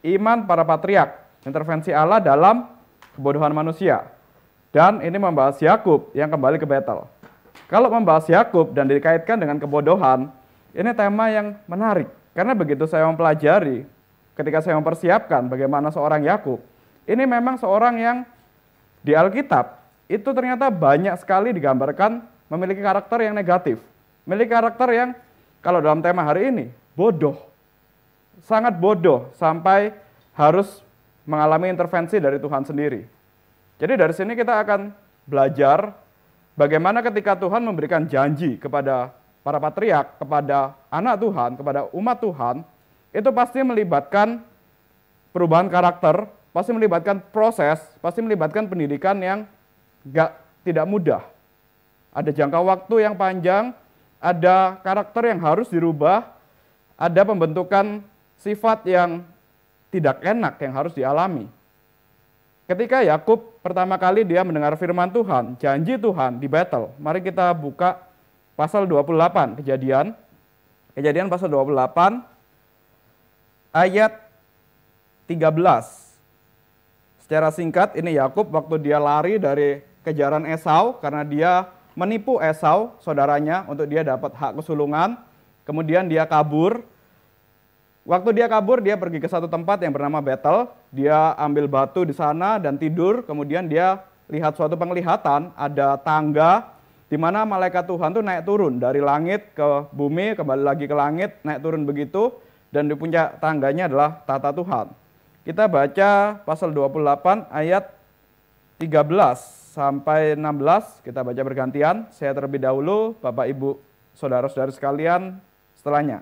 iman para patriark, intervensi Allah dalam kebodohan manusia. Dan ini membahas Yakub yang kembali ke Betel. Kalau membahas Yakub dan dikaitkan dengan kebodohan, ini tema yang menarik. Karena begitu saya mempelajari, ketika saya mempersiapkan bagaimana seorang Yakub, ini memang seorang yang di Alkitab itu ternyata banyak sekali digambarkan memiliki karakter yang negatif. Memiliki karakter yang kalau dalam tema hari ini, bodoh. Sangat bodoh sampai harus mengalami intervensi dari Tuhan sendiri. Jadi dari sini kita akan belajar bagaimana ketika Tuhan memberikan janji kepada para patriark, kepada anak Tuhan, kepada umat Tuhan, itu pasti melibatkan perubahan karakter, pasti melibatkan proses, pasti melibatkan pendidikan yang tidak mudah. Ada jangka waktu yang panjang, ada karakter yang harus dirubah, ada pembentukan sifat yang tidak enak yang harus dialami. Ketika Yakub pertama kali dia mendengar firman Tuhan, janji Tuhan di Betel. Mari kita buka pasal 28, Kejadian pasal 28 ayat 13. Secara singkat ini Yakub waktu dia lari dari kejaran Esau karena dia menipu Esau, saudaranya, untuk dia dapat hak kesulungan. Kemudian dia kabur. Waktu dia kabur, dia pergi ke satu tempat yang bernama Betel. Dia ambil batu di sana dan tidur. Kemudian dia lihat suatu penglihatan, ada tangga di mana malaikat Tuhan tuh naik turun dari langit ke bumi, kembali lagi ke langit, naik turun begitu. Dan di puncak tangganya adalah tahta Tuhan. Kita baca pasal 28 ayat 13 sampai 16, kita baca bergantian. Saya terlebih dahulu, Bapak Ibu, saudara-saudara sekalian setelahnya.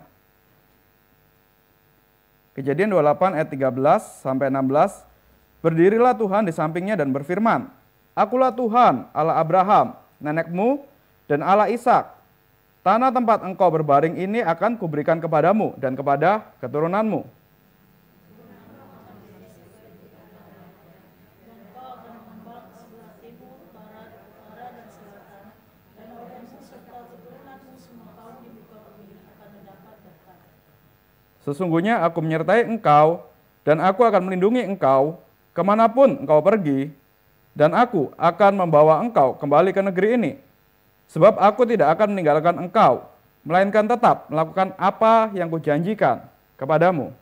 Kejadian 28 ayat 13 sampai 16. Berdirilah Tuhan di sampingnya dan berfirman, Akulah Tuhan, Allah Abraham, nenekmu, dan Allah Ishak. Tanah tempat engkau berbaring ini akan kuberikan kepadamu dan kepada keturunanmu. Sesungguhnya aku menyertai engkau, dan aku akan melindungi engkau kemanapun engkau pergi, dan aku akan membawa engkau kembali ke negeri ini. Sebab aku tidak akan meninggalkan engkau, melainkan tetap melakukan apa yang kujanjikan kepadamu.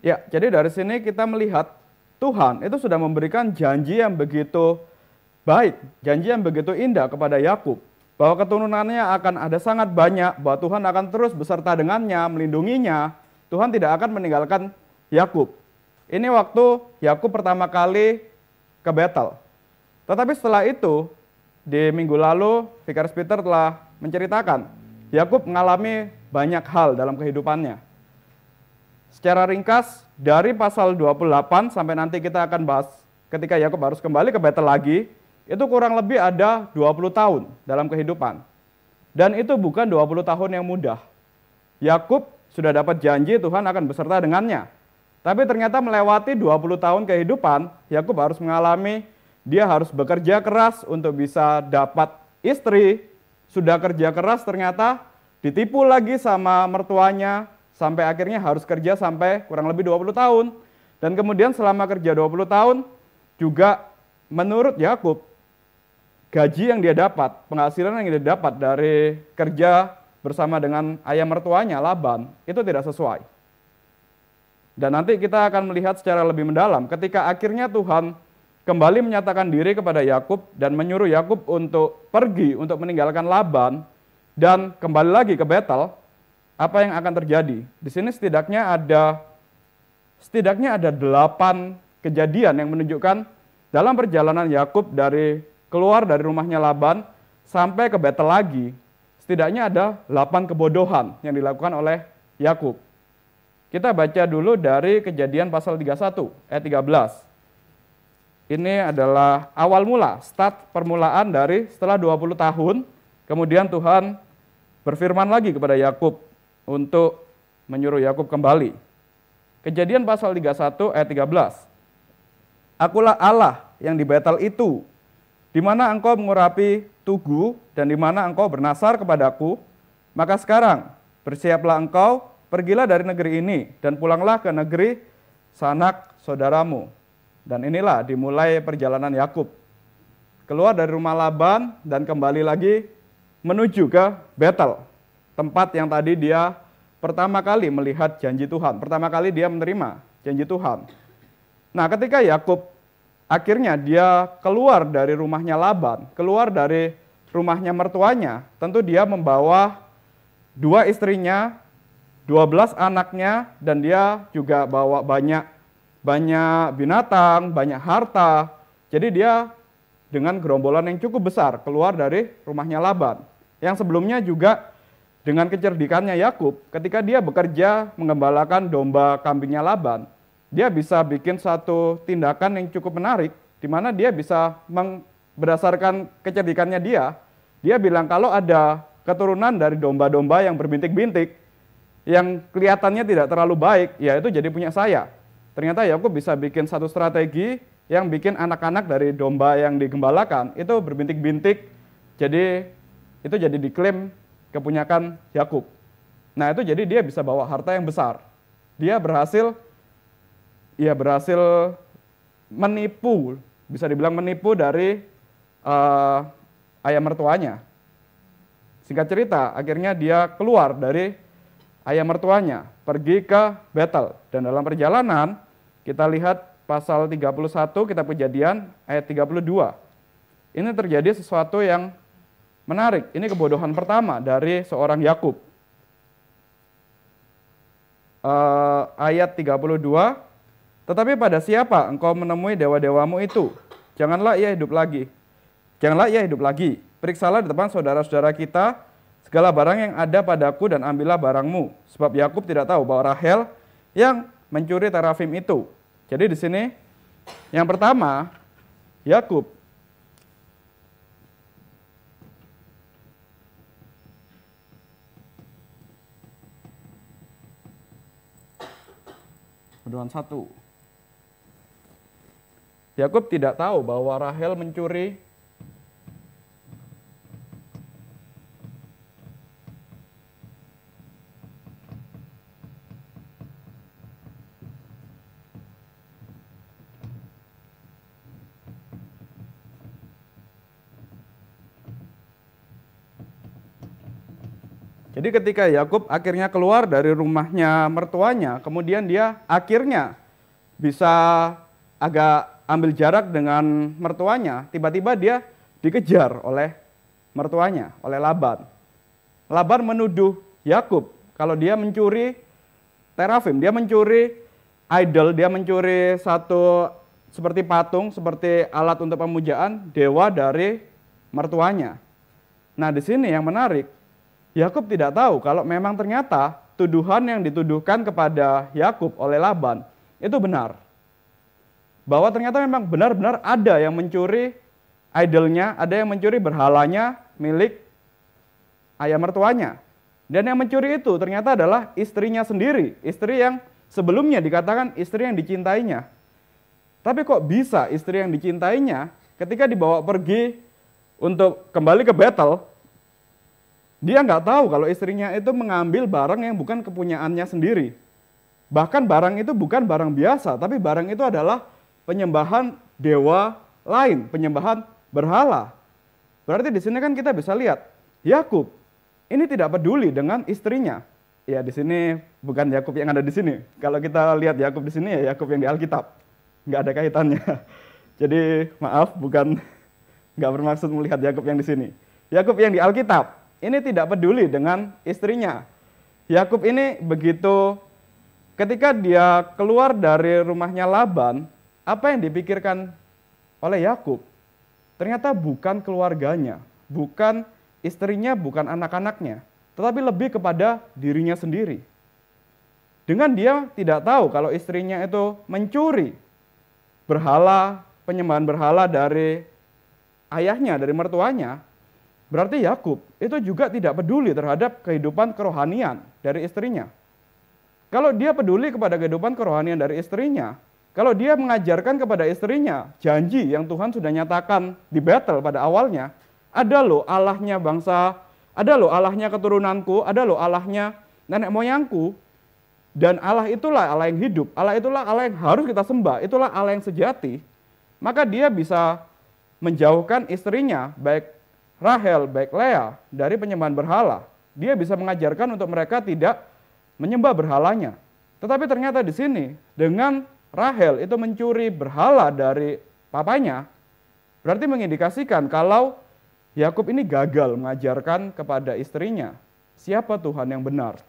Ya, jadi dari sini kita melihat Tuhan itu sudah memberikan janji yang begitu baik, janji yang begitu indah kepada Yakub, bahwa keturunannya akan ada sangat banyak, bahwa Tuhan akan terus beserta dengannya, melindunginya. Tuhan tidak akan meninggalkan Yakub. Ini waktu Yakub pertama kali ke Betel. Tetapi setelah itu, di minggu lalu, Vicar Peter telah menceritakan, Yakub mengalami banyak hal dalam kehidupannya. Secara ringkas, dari pasal 28 sampai nanti kita akan bahas ketika Yakub harus kembali ke Betel lagi, itu kurang lebih ada 20 tahun dalam kehidupan. Dan itu bukan 20 tahun yang mudah. Yakub sudah dapat janji Tuhan akan beserta dengannya. Tapi ternyata melewati 20 tahun kehidupan, Yakub harus mengalami, dia harus bekerja keras untuk bisa dapat istri. Sudah kerja keras ternyata ditipu lagi sama mertuanya, sampai akhirnya harus kerja sampai kurang lebih 20 tahun. Dan kemudian selama kerja 20 tahun, juga menurut Yakub, gaji yang dia dapat, penghasilan yang dia dapat dari kerja bersama dengan ayah mertuanya, Laban, itu tidak sesuai. Dan nanti kita akan melihat secara lebih mendalam, ketika akhirnya Tuhan kembali menyatakan diri kepada Yakub dan menyuruh Yakub untuk pergi, untuk meninggalkan Laban, dan kembali lagi ke Betel, apa yang akan terjadi? Di sini setidaknya ada 8 kejadian yang menunjukkan dalam perjalanan Yakub keluar dari rumahnya Laban sampai ke Betel lagi, setidaknya ada 8 kebodohan yang dilakukan oleh Yakub. Kita baca dulu dari Kejadian pasal 31 ayat 13. Ini adalah awal mula, permulaan dari setelah 20 tahun, kemudian Tuhan berfirman lagi kepada Yakub untuk menyuruh Yakub kembali. Kejadian pasal 31 ayat 13. Akulah Allah yang di Betel itu, di mana engkau mengurapi tugu dan di mana engkau bernasar kepadaku, maka sekarang bersiaplah engkau, pergilah dari negeri ini dan pulanglah ke negeri sanak saudaramu. Dan inilah dimulai perjalanan Yakub. Keluar dari rumah Laban dan kembali lagi menuju ke Betel, tempat yang tadi dia pertama kali melihat janji Tuhan, pertama kali dia menerima janji Tuhan. Nah, ketika Yakub akhirnya dia keluar dari rumahnya Laban, keluar dari rumahnya mertuanya, tentu dia membawa 2 istrinya, 12 anaknya, dan dia juga bawa banyak binatang, banyak harta. Jadi dia dengan gerombolan yang cukup besar keluar dari rumahnya Laban. Yang sebelumnya juga dengan kecerdikannya Yakub, ketika dia bekerja mengembalakan domba kambingnya Laban, dia bisa bikin satu tindakan yang cukup menarik, di mana dia bisa berdasarkan kecerdikannya dia bilang kalau ada keturunan dari domba-domba yang berbintik-bintik, yang kelihatannya tidak terlalu baik, ya itu jadi punya saya. Ternyata Yakub bisa bikin satu strategi yang bikin anak-anak dari domba yang digembalakan itu berbintik-bintik, jadi itu jadi diklaim kepunyaan Yakub. Nah, itu jadi dia bisa bawa harta yang besar. Dia berhasil menipu, bisa dibilang menipu dari ayah mertuanya. Singkat cerita, akhirnya dia keluar dari ayah mertuanya, pergi ke Betel. Dan dalam perjalanan, kita lihat pasal 31 kitab Kejadian ayat 32. Ini terjadi sesuatu yang menarik. Ini kebodohan pertama dari seorang Yakub. Ayat 32, tetapi pada siapa engkau menemui dewa-dewamu itu? Janganlah ia hidup lagi. Periksalah di depan saudara-saudara kita segala barang yang ada padaku dan ambillah barangmu. Sebab Yakub tidak tahu bahwa Rahel yang mencuri terafim itu. Jadi di sini yang pertama, Yakub Kebodohan 1. Yakub tidak tahu bahwa Rahel mencuri Jadi ketika Yakub akhirnya keluar dari rumahnya mertuanya, kemudian dia akhirnya bisa agak ambil jarak dengan mertuanya, tiba-tiba dia dikejar oleh mertuanya, oleh Laban. Laban menuduh Yakub kalau dia mencuri terafim, dia mencuri idol, dia mencuri satu seperti patung, seperti alat untuk pemujaan dewa dari mertuanya. Nah, di sini yang menarik, Yakub tidak tahu kalau memang ternyata tuduhan yang dituduhkan kepada Yakub oleh Laban itu benar. Bahwa ternyata memang benar-benar ada yang mencuri idolnya, ada yang mencuri berhalanya milik ayah mertuanya. Dan yang mencuri itu ternyata adalah istrinya sendiri, istri yang sebelumnya dikatakan istri yang dicintainya. Tapi kok bisa istri yang dicintainya ketika dibawa pergi untuk kembali ke Betel, dia nggak tahu kalau istrinya itu mengambil barang yang bukan kepunyaannya sendiri. Bahkan barang itu bukan barang biasa, tapi barang itu adalah penyembahan dewa lain, penyembahan berhala. Berarti di sini kan kita bisa lihat, Yakub ini tidak peduli dengan istrinya. Ya, di sini bukan Yakub yang ada di sini. Kalau kita lihat Yakub di sini ya Yakub yang di Alkitab. Nggak ada kaitannya. Jadi maaf, nggak bermaksud melihat Yakub yang di sini. Yakub yang di Alkitab ini tidak peduli dengan istrinya. Yakub ini begitu ketika dia keluar dari rumahnya Laban, apa yang dipikirkan oleh Yakub? Ternyata bukan keluarganya, bukan istrinya, bukan anak-anaknya, tetapi lebih kepada dirinya sendiri. Dengan dia tidak tahu kalau istrinya itu mencuri berhala, penyembahan berhala dari ayahnya, dari mertuanya, berarti Yakub itu juga tidak peduli terhadap kehidupan kerohanian dari istrinya. Kalau dia peduli kepada kehidupan kerohanian dari istrinya, kalau dia mengajarkan kepada istrinya janji yang Tuhan sudah nyatakan di Betel pada awalnya, Ada loh Allahnya bangsa, ada loh Allahnya keturunanku, ada loh Allahnya nenek moyangku. Dan Allah itulah Allah yang hidup, Allah itulah Allah yang harus kita sembah, itulah Allah yang sejati. Maka dia bisa menjauhkan istrinya, baik Rahel, baik Lea, dari penyembahan berhala. Dia bisa mengajarkan untuk mereka tidak menyembah berhalanya. Tetapi ternyata di sini, dengan Rahel itu mencuri berhala dari papanya, berarti mengindikasikan kalau Yakub ini gagal mengajarkan kepada istrinya siapa Tuhan yang benar,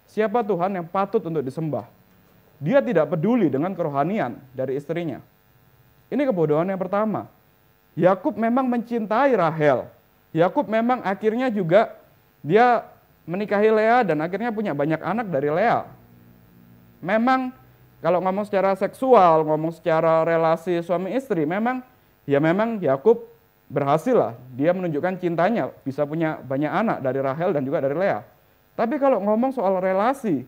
siapa Tuhan yang patut untuk disembah. Dia tidak peduli dengan kerohanian dari istrinya. Ini kebodohan yang pertama. Yakub memang mencintai Rahel. Yakub memang akhirnya juga dia menikahi Lea dan akhirnya punya banyak anak dari Lea. Memang kalau ngomong secara seksual, ngomong secara relasi suami istri, memang Yakub berhasil lah. Dia menunjukkan cintanya, bisa punya banyak anak dari Rahel dan juga dari Lea. Tapi kalau ngomong soal relasi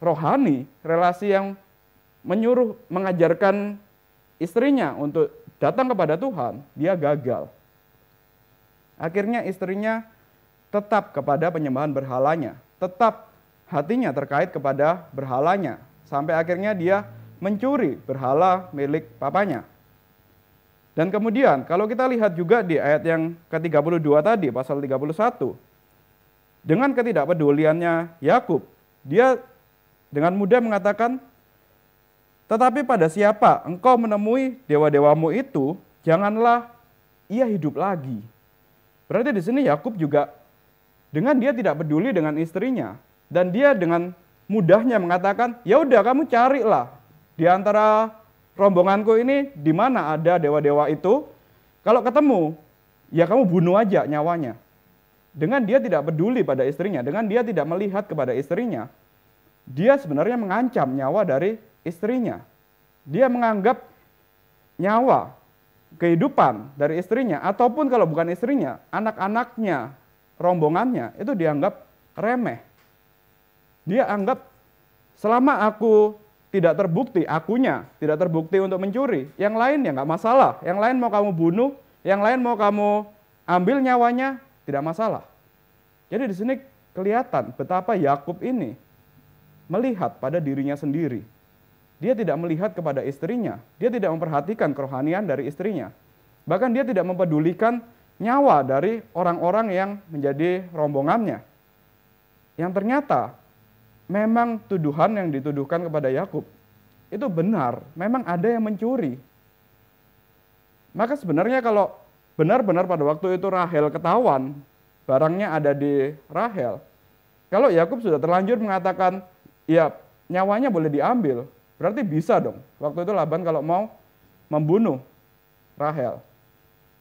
rohani, relasi yang menyuruh mengajarkan istrinya untuk datang kepada Tuhan, dia gagal. Akhirnya istrinya tetap kepada penyembahan berhalanya, tetap hatinya terkait kepada berhalanya, sampai akhirnya dia mencuri berhala milik papanya. Dan kemudian kalau kita lihat juga di ayat yang ke-32 tadi, pasal 31, dengan ketidakpeduliannya Yakub, dia dengan mudah mengatakan, tetapi pada siapa engkau menemui dewa-dewamu itu, janganlah ia hidup lagi. Berarti di sini Yakub juga dengan dia tidak peduli dengan istrinya, dan dia dengan mudahnya mengatakan, ya udah kamu carilah di antara rombonganku ini di mana ada dewa-dewa itu. Kalau ketemu, ya kamu bunuh aja nyawanya. Dengan dia tidak peduli pada istrinya, dengan dia tidak melihat kepada istrinya, dia sebenarnya mengancam nyawa dari istrinya. Dia menganggap nyawa, kehidupan dari istrinya, ataupun kalau bukan istrinya, anak-anaknya, rombongannya, itu dianggap remeh. Dia anggap selama aku tidak terbukti, akunya tidak terbukti untuk mencuri, yang lain ya nggak masalah. Yang lain mau kamu bunuh, yang lain mau kamu ambil nyawanya, tidak masalah. Jadi di sini kelihatan betapa Yakub ini melihat pada dirinya sendiri. Dia tidak melihat kepada istrinya, dia tidak memperhatikan kerohanian dari istrinya. Bahkan dia tidak mempedulikan nyawa dari orang-orang yang menjadi rombongannya. Yang ternyata memang tuduhan yang dituduhkan kepada Yakub itu benar, memang ada yang mencuri. Maka sebenarnya kalau benar-benar pada waktu itu Rahel ketahuan, barangnya ada di Rahel. Kalau Yakub sudah terlanjur mengatakan, ya nyawanya boleh diambil, berarti bisa dong. Waktu itu Laban kalau mau membunuh Rahel.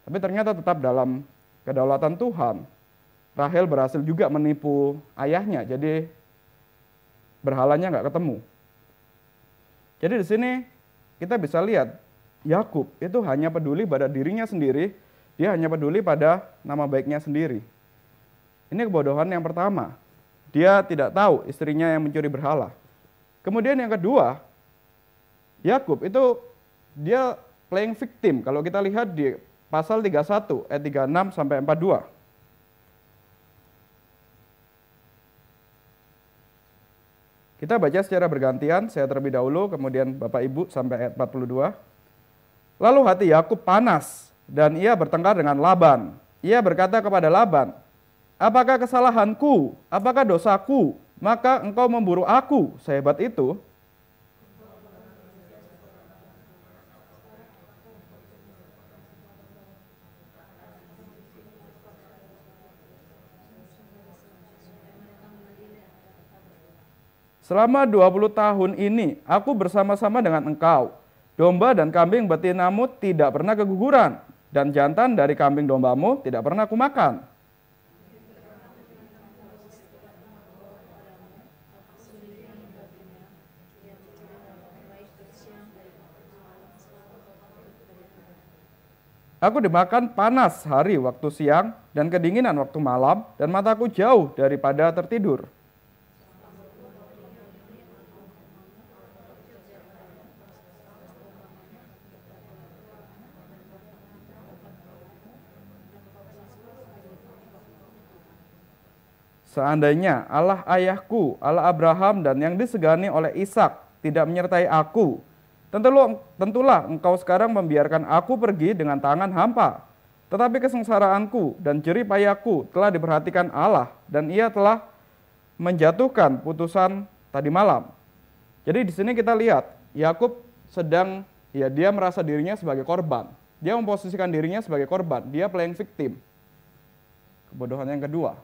Tapi ternyata tetap dalam kedaulatan Tuhan, Rahel berhasil juga menipu ayahnya, jadi berhalanya nggak ketemu. Jadi di sini kita bisa lihat Yakub itu hanya peduli pada dirinya sendiri, dia hanya peduli pada nama baiknya sendiri. Ini kebodohan yang pertama. Dia tidak tahu istrinya yang mencuri berhala. Kemudian yang kedua, Yakub itu dia playing victim. Kalau kita lihat di pasal 31 ayat 36 sampai 42. Kita baca secara bergantian, saya terlebih dahulu, kemudian Bapak Ibu sampai ayat 42. Lalu hati Yakub panas, dan ia bertengkar dengan Laban. Ia berkata kepada Laban, apakah kesalahanku, apakah dosaku, maka engkau memburu aku sehebat itu? Selama 20 tahun ini, aku bersama-sama dengan engkau. Domba dan kambing betinamu tidak pernah keguguran, dan jantan dari kambing dombamu tidak pernah kumakan. Aku dimakan panas hari waktu siang, dan kedinginan waktu malam, dan mataku jauh daripada tertidur. seandainya Allah ayahku, Allah Abraham dan yang disegani oleh Ishak tidak menyertai aku, tentulah engkau sekarang membiarkan aku pergi dengan tangan hampa. Tetapi kesengsaraanku dan jerih payahku telah diperhatikan Allah, dan ia telah menjatuhkan putusan tadi malam. Jadi di sini kita lihat, Yakub sedang, dia merasa dirinya sebagai korban. Dia memposisikan dirinya sebagai korban, dia playing victim. Kebodohan yang kedua.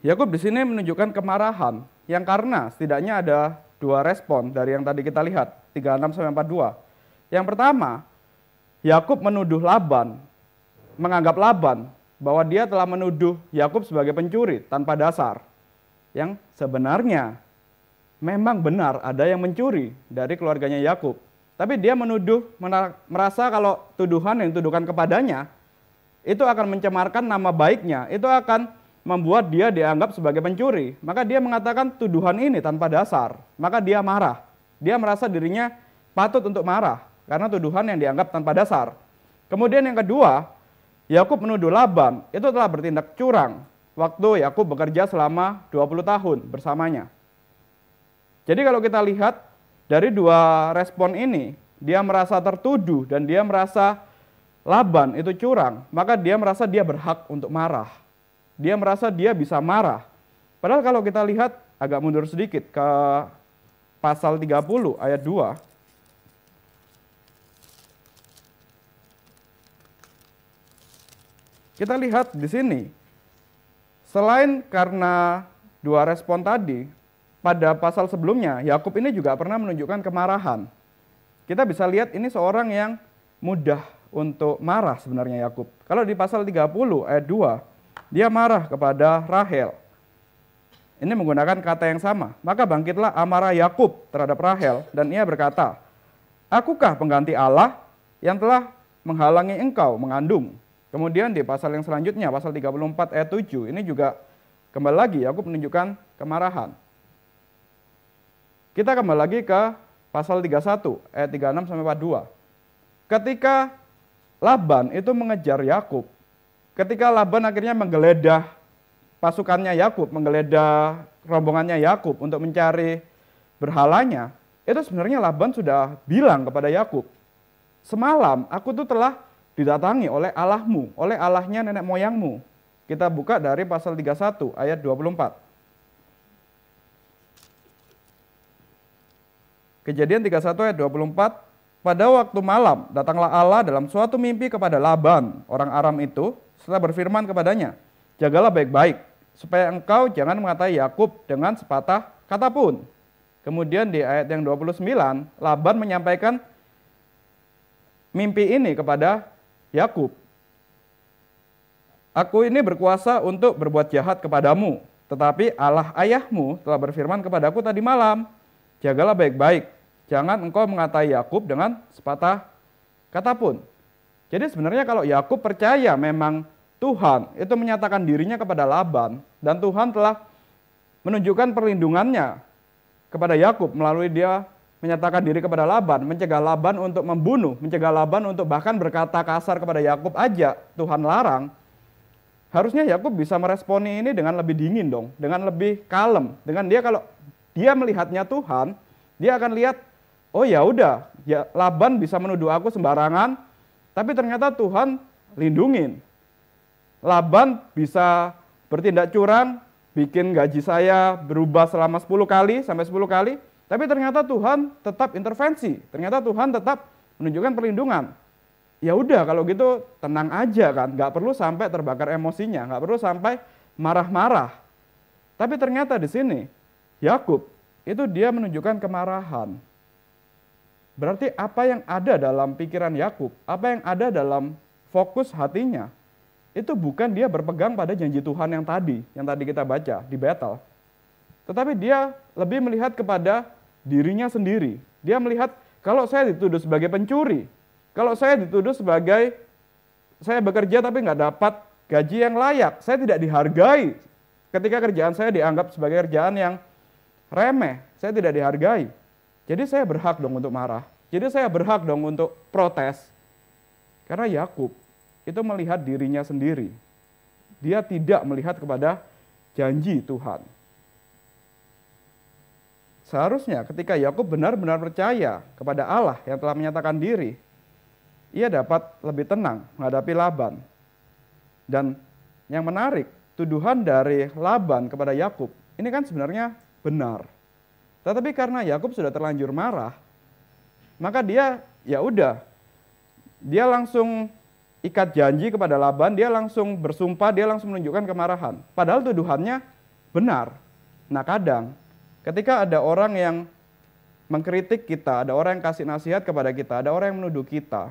Yakub di sini menunjukkan kemarahan yang karena setidaknya ada dua respon dari yang tadi kita lihat, 36-42. Yang pertama, Yakub menuduh Laban, menganggap Laban bahwa dia telah menuduh Yakub sebagai pencuri tanpa dasar. Yang sebenarnya memang benar ada yang mencuri dari keluarganya Yakub. Tapi dia menuduh, merasa kalau tuduhan yang dituduhkan kepadanya itu akan mencemarkan nama baiknya, itu akan membuat dia dianggap sebagai pencuri. Maka dia mengatakan tuduhan ini tanpa dasar. Maka dia marah. Dia merasa dirinya patut untuk marah karena tuduhan yang dianggap tanpa dasar. Kemudian yang kedua, Yakub menuduh Laban itu telah bertindak curang waktu Yakub bekerja selama 20 tahun bersamanya. Jadi kalau kita lihat dari dua respon ini, dia merasa tertuduh dan dia merasa Laban itu curang, maka dia merasa dia berhak untuk marah. Dia merasa dia bisa marah. Padahal kalau kita lihat agak mundur sedikit ke pasal 30 ayat 2. Kita lihat di sini, selain karena dua respon tadi, pada pasal sebelumnya Yakub ini juga pernah menunjukkan kemarahan. Kita bisa lihat ini seorang yang mudah untuk marah sebenarnya Yakub. Kalau di pasal 30 ayat 2, dia marah kepada Rahel. Ini menggunakan kata yang sama. Maka bangkitlah amarah Yakub terhadap Rahel, dan ia berkata, "Akukah pengganti Allah yang telah menghalangi engkau mengandung?" Kemudian di pasal yang selanjutnya, pasal 34 ayat 7, ini juga kembali lagi Yakub menunjukkan kemarahan. Kita kembali lagi ke pasal 31 ayat 36-42. Ketika Laban itu mengejar Yakub, ketika Laban akhirnya menggeledah pasukannya Yakub, menggeledah rombongannya Yakub untuk mencari berhalanya, itu sebenarnya Laban sudah bilang kepada Yakub, "Semalam aku tuh telah didatangi oleh Allahmu, oleh Allahnya nenek moyangmu." Kita buka dari pasal 31 ayat 24. Kejadian 31 ayat 24, "Pada waktu malam datanglah Allah dalam suatu mimpi kepada Laban, orang Aram itu, setelah berfirman kepadanya, 'Jagalah baik-baik, supaya engkau jangan mengatai Yakub dengan sepatah kata pun.'" Kemudian di ayat yang 29, Laban menyampaikan mimpi ini kepada Yakub. "Aku ini berkuasa untuk berbuat jahat kepadamu, tetapi Allah ayahmu telah berfirman kepadaku tadi malam, 'Jagalah baik-baik, jangan engkau mengatai Yakub dengan sepatah kata pun.'" Jadi sebenarnya kalau Yakub percaya memang Tuhan itu menyatakan dirinya kepada Laban, dan Tuhan telah menunjukkan perlindungannya kepada Yakub melalui dia menyatakan diri kepada Laban, mencegah Laban untuk membunuh, mencegah Laban untuk bahkan berkata kasar kepada Yakub aja Tuhan larang. Harusnya Yakub bisa meresponi ini dengan lebih dingin dong, dengan lebih kalem, dengan dia kalau dia melihatnya Tuhan, dia akan lihat, oh ya udah, ya Laban bisa menuduh aku sembarangan, tapi ternyata Tuhan lindungin. Laban bisa bertindak curang, bikin gaji saya berubah selama 10 kali sampai 10 kali, tapi ternyata Tuhan tetap intervensi, ternyata Tuhan tetap menunjukkan perlindungan. Ya udah kalau gitu tenang aja kan, nggak perlu sampai terbakar emosinya, nggak perlu sampai marah-marah. Tapi ternyata di sini Yakub itu dia menunjukkan kemarahan. Berarti apa yang ada dalam pikiran Yakub, apa yang ada dalam fokus hatinya, itu bukan dia berpegang pada janji Tuhan yang tadi kita baca di Betel. Tetapi dia lebih melihat kepada dirinya sendiri. Dia melihat kalau saya dituduh sebagai pencuri, kalau saya dituduh sebagai saya bekerja tapi nggak dapat gaji yang layak, saya tidak dihargai. Ketika kerjaan saya dianggap sebagai kerjaan yang remeh, saya tidak dihargai. Jadi saya berhak dong untuk marah. Jadi saya berhak dong untuk protes. Karena Yakub itu melihat dirinya sendiri. Dia tidak melihat kepada janji Tuhan. Seharusnya ketika Yakub benar-benar percaya kepada Allah yang telah menyatakan diri, ia dapat lebih tenang menghadapi Laban. Dan yang menarik, tuduhan dari Laban kepada Yakub ini kan sebenarnya benar. Tetapi karena Yakub sudah terlanjur marah, maka dia langsung ikat janji kepada Laban, dia langsung bersumpah, dia langsung menunjukkan kemarahan. Padahal tuduhannya benar. Nah, kadang ketika ada orang yang mengkritik kita, ada orang yang kasih nasihat kepada kita, ada orang yang menuduh kita,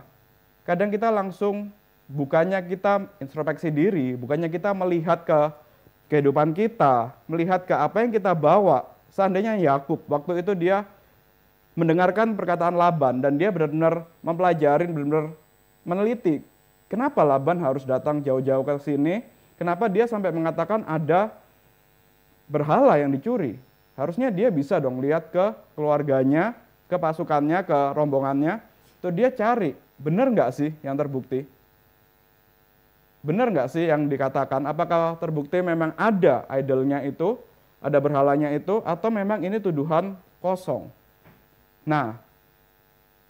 kadang kita langsung, bukannya kita introspeksi diri, bukannya kita melihat ke kehidupan kita, melihat ke apa yang kita bawa. Seandainya Yakub waktu itu dia mendengarkan perkataan Laban dan dia benar-benar mempelajari, benar-benar meneliti, kenapa Laban harus datang jauh-jauh ke sini, kenapa dia sampai mengatakan ada berhala yang dicuri. Harusnya dia bisa dong lihat ke keluarganya, ke pasukannya, ke rombongannya, tuh dia cari, benar nggak sih yang terbukti? Benar nggak sih yang dikatakan? Apakah terbukti memang ada idolnya itu, ada berhalanya itu, atau memang ini tuduhan kosong? Nah,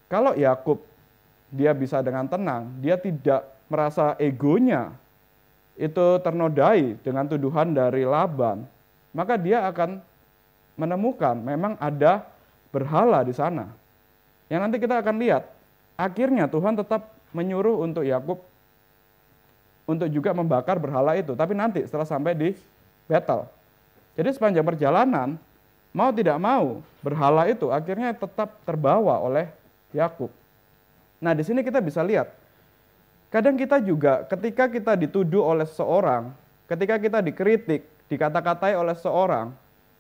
kalau Yakub dia bisa dengan tenang, dia tidak merasa egonya itu ternodai dengan tuduhan dari Laban, maka dia akan menemukan memang ada berhala di sana. Yang nanti kita akan lihat, akhirnya Tuhan tetap menyuruh untuk Yakub untuk juga membakar berhala itu, tapi nanti setelah sampai di Betel. Jadi sepanjang perjalanan, mau tidak mau, berhala itu akhirnya tetap terbawa oleh Yakub. Nah, di sini kita bisa lihat, kadang kita juga ketika kita dituduh oleh seseorang, ketika kita dikritik, dikata-katai oleh seseorang,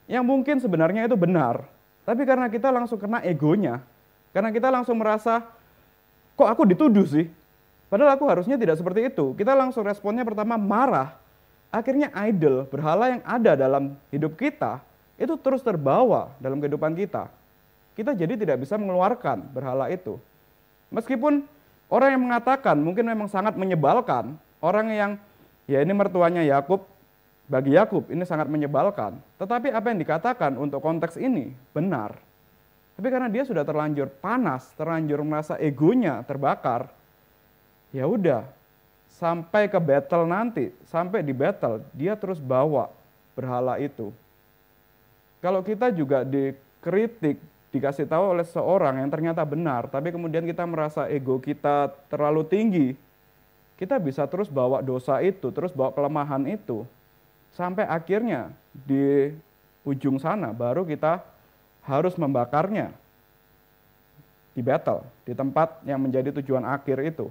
yang mungkin sebenarnya itu benar, tapi karena kita langsung kena egonya, karena kita langsung merasa, kok aku dituduh sih? Padahal aku harusnya tidak seperti itu. Kita langsung responnya pertama marah. Akhirnya idol, berhala yang ada dalam hidup kita, itu terus terbawa dalam kehidupan kita. Kita jadi tidak bisa mengeluarkan berhala itu. Meskipun orang yang mengatakan mungkin memang sangat menyebalkan, orang yang, ya ini mertuanya Yakub, bagi Yakub ini sangat menyebalkan. Tetapi apa yang dikatakan untuk konteks ini benar. Tapi karena dia sudah terlanjur panas, terlanjur merasa egonya terbakar, ya udah, sampai ke Betel nanti, sampai di Betel, dia terus bawa berhala itu. Kalau kita juga dikritik, dikasih tahu oleh seorang yang ternyata benar, tapi kemudian kita merasa ego kita terlalu tinggi, kita bisa terus bawa dosa itu, terus bawa kelemahan itu, sampai akhirnya di ujung sana baru kita harus membakarnya di Betel, di tempat yang menjadi tujuan akhir itu.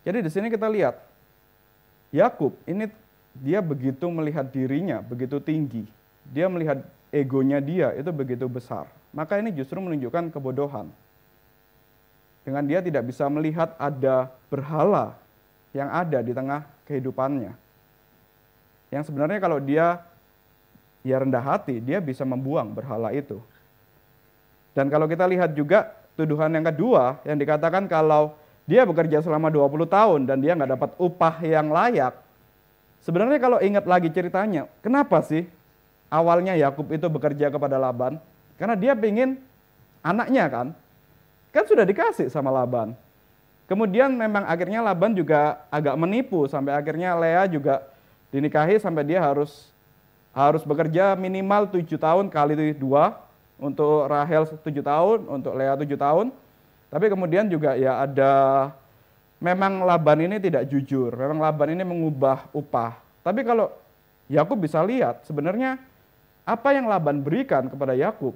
Jadi di sini kita lihat, Yakub ini dia begitu melihat dirinya begitu tinggi, dia melihat egonya dia itu begitu besar. Maka ini justru menunjukkan kebodohan. Dengan dia tidak bisa melihat ada berhala yang ada di tengah kehidupannya. Yang sebenarnya kalau dia ya rendah hati, dia bisa membuang berhala itu. Dan kalau kita lihat juga tuduhan yang kedua yang dikatakan kalau dia bekerja selama 20 tahun dan dia nggak dapat upah yang layak. Sebenarnya kalau ingat lagi ceritanya, kenapa sih awalnya Yakub itu bekerja kepada Laban? Karena dia ingin anaknya kan sudah dikasih sama Laban. Kemudian memang akhirnya Laban juga agak menipu sampai akhirnya Lea juga dinikahi sampai dia harus bekerja minimal 7 tahun kali 2, untuk Rahel 7 tahun, untuk Lea 7 tahun. Tapi kemudian juga ya ada, memang Laban ini tidak jujur, memang Laban ini mengubah upah. Tapi kalau Yakub bisa lihat sebenarnya apa yang Laban berikan kepada Yakub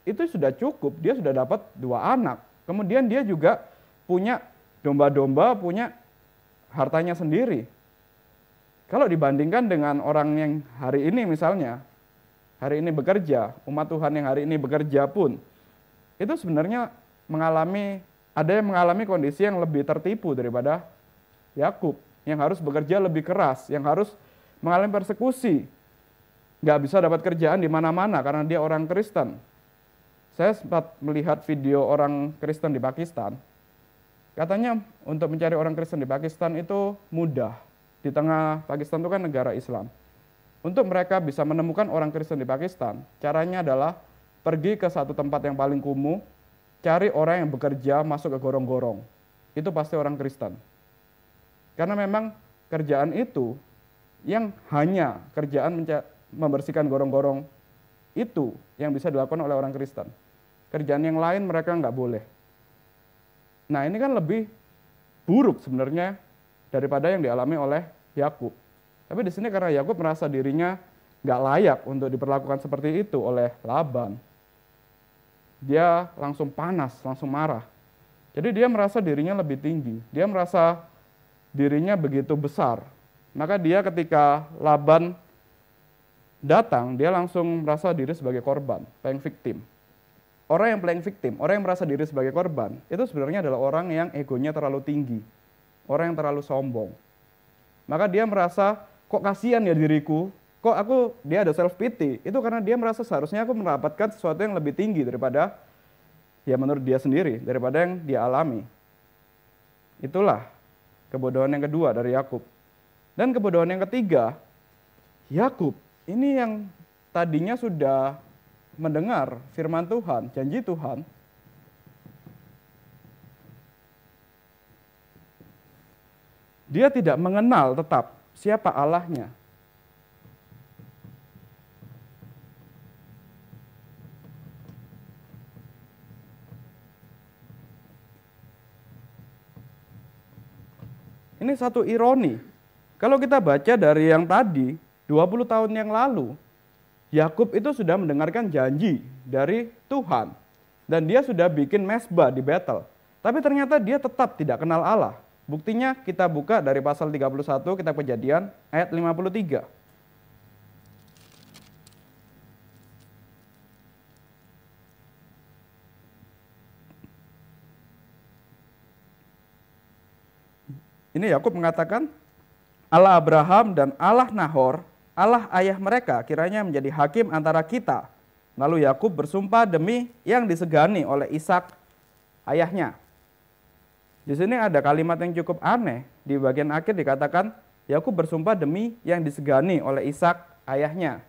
itu sudah cukup, dia sudah dapat 2 anak. Kemudian dia juga punya domba-domba, punya hartanya sendiri. Kalau dibandingkan dengan orang yang hari ini misalnya, hari ini bekerja, umat Tuhan yang hari ini bekerja pun, itu sebenarnya ada yang mengalami kondisi yang lebih tertipu daripada Yakub. yang harus bekerja lebih keras, yang harus mengalami persekusi. Nggak bisa dapat kerjaan di mana-mana karena dia orang Kristen. Saya sempat melihat video orang Kristen di Pakistan. Katanya untuk mencari orang Kristen di Pakistan itu mudah. Di tengah Pakistan itu kan negara Islam. Untuk mereka bisa menemukan orang Kristen di Pakistan, caranya adalah pergi ke satu tempat yang paling kumuh, cari orang yang bekerja masuk ke gorong-gorong. Itu pasti orang Kristen. Karena memang kerjaan itu yang hanya kerjaan membersihkan gorong-gorong itu yang bisa dilakukan oleh orang Kristen. Kerjaan yang lain mereka nggak boleh. Nah ini kan lebih buruk sebenarnya daripada yang dialami oleh Yakub. Tapi di sini karena Yakub merasa dirinya nggak layak untuk diperlakukan seperti itu oleh Laban, dia langsung panas, langsung marah. Jadi dia merasa dirinya lebih tinggi, dia merasa dirinya begitu besar. Maka dia ketika Laban datang, dia langsung merasa diri sebagai korban, playing victim. Orang yang playing victim, orang yang merasa diri sebagai korban, itu sebenarnya adalah orang yang egonya terlalu tinggi, orang yang terlalu sombong. Maka dia merasa, kok kasihan ya diriku, kok dia ada self pity, itu karena dia merasa seharusnya aku mendapatkan sesuatu yang lebih tinggi daripada, ya menurut dia sendiri, daripada yang dia alami. Itulah kebodohan yang kedua dari Yakub. Dan kebodohan yang ketiga, Yakub ini yang tadinya sudah mendengar firman Tuhan, janji Tuhan, dia tidak mengenal tetap siapa Allahnya. Ini satu ironi. Kalau kita baca dari yang tadi, 20 tahun yang lalu, Yakub itu sudah mendengarkan janji dari Tuhan. Dan dia sudah bikin mezbah di Betel. Tapi ternyata dia tetap tidak kenal Allah. Buktinya kita buka dari pasal 31 kitab Kejadian ayat 53. Ini Yakub mengatakan, Allah Abraham dan Allah Nahor, Allah ayah mereka kiranya menjadi hakim antara kita. Lalu Yakub bersumpah demi yang disegani oleh Ishak ayahnya. Di sini ada kalimat yang cukup aneh. Di bagian akhir dikatakan Yakub bersumpah demi yang disegani oleh Ishak ayahnya.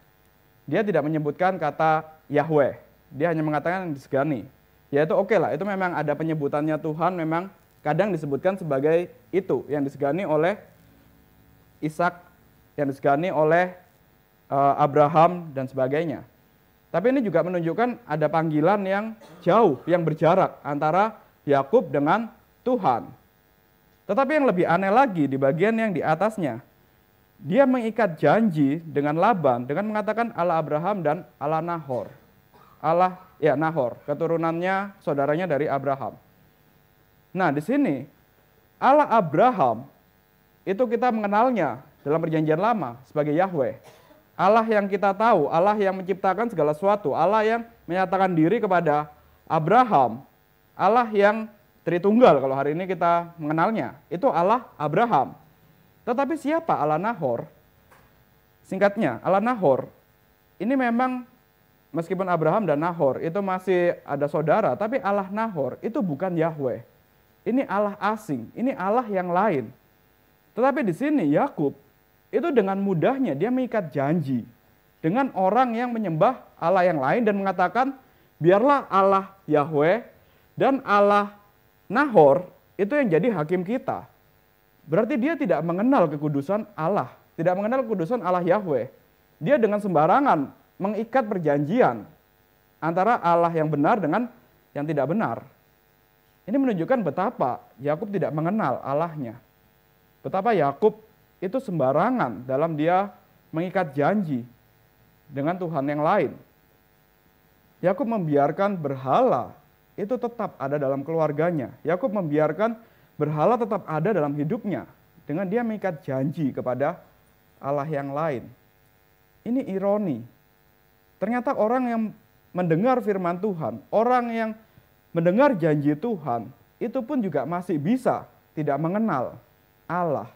Dia tidak menyebutkan kata Yahweh. Dia hanya mengatakan yang disegani. Ya itu oke lah, itu memang ada penyebutannya Tuhan, memang kadang disebutkan sebagai itu yang disegani oleh Ishak, yang disegani oleh Abraham dan sebagainya. Tapi ini juga menunjukkan ada panggilan yang jauh, yang berjarak antara Yakub dengan Tuhan. Tetapi yang lebih aneh lagi di bagian yang di atasnya, dia mengikat janji dengan Laban dengan mengatakan Allah Abraham dan Allah Nahor. Nahor, keturunannya saudaranya dari Abraham. Nah, di sini Allah Abraham itu kita mengenalnya dalam perjanjian lama sebagai Yahweh. Allah yang kita tahu, Allah yang menciptakan segala sesuatu, Allah yang menyatakan diri kepada Abraham, Allah yang Tritunggal kalau hari ini kita mengenalnya, itu Allah Abraham. Tetapi siapa Allah Nahor? Singkatnya, Allah Nahor ini memang meskipun Abraham dan Nahor itu masih ada saudara, tapi Allah Nahor itu bukan Yahweh. Ini Allah asing, ini Allah yang lain. Tetapi di sini Yakub itu dengan mudahnya dia mengikat janji dengan orang yang menyembah Allah yang lain dan mengatakan biarlah Allah Yahweh dan Allah Nahor itu yang jadi hakim kita. Berarti dia tidak mengenal kekudusan Allah, tidak mengenal kekudusan Allah Yahweh. Dia dengan sembarangan mengikat perjanjian antara Allah yang benar dengan yang tidak benar. Ini menunjukkan betapa Yakub tidak mengenal Allahnya. Betapa Yakub itu sembarangan dalam dia mengikat janji dengan Tuhan yang lain. Yakub membiarkan berhala itu tetap ada dalam keluarganya. Yakub membiarkan berhala tetap ada dalam hidupnya dengan dia mengikat janji kepada Allah yang lain. Ini ironi. Ternyata orang yang mendengar firman Tuhan, orang yang mendengar janji Tuhan, itu pun juga masih bisa tidak mengenal Allah.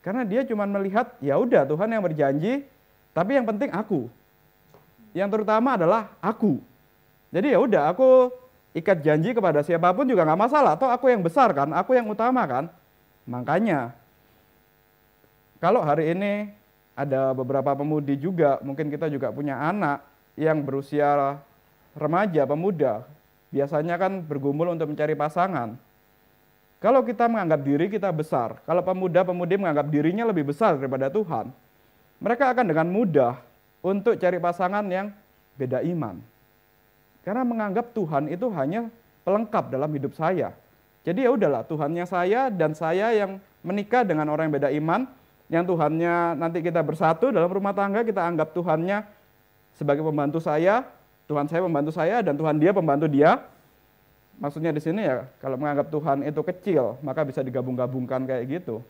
Karena dia cuma melihat, ya udah Tuhan yang berjanji, tapi yang penting aku. Yang terutama adalah aku. Jadi ya udah, aku ikat janji kepada siapapun juga nggak masalah. Toh aku yang besar kan, aku yang utama kan. Makanya, kalau hari ini ada beberapa pemudi juga, mungkin kita juga punya anak yang berusia remaja, pemuda, biasanya kan bergumul untuk mencari pasangan. Kalau kita menganggap diri kita besar, kalau pemuda-pemudi menganggap dirinya lebih besar daripada Tuhan, mereka akan dengan mudah untuk cari pasangan yang beda iman. Karena menganggap Tuhan itu hanya pelengkap dalam hidup saya. Jadi ya udahlah, Tuhannya saya dan saya yang menikah dengan orang yang beda iman, yang Tuhannya nanti kita bersatu dalam rumah tangga, kita anggap Tuhannya sebagai pembantu saya, Tuhan saya pembantu saya, dan Tuhan dia pembantu dia. Maksudnya di sini ya, kalau menganggap Tuhan itu kecil, maka bisa digabung-gabungkan kayak gitu.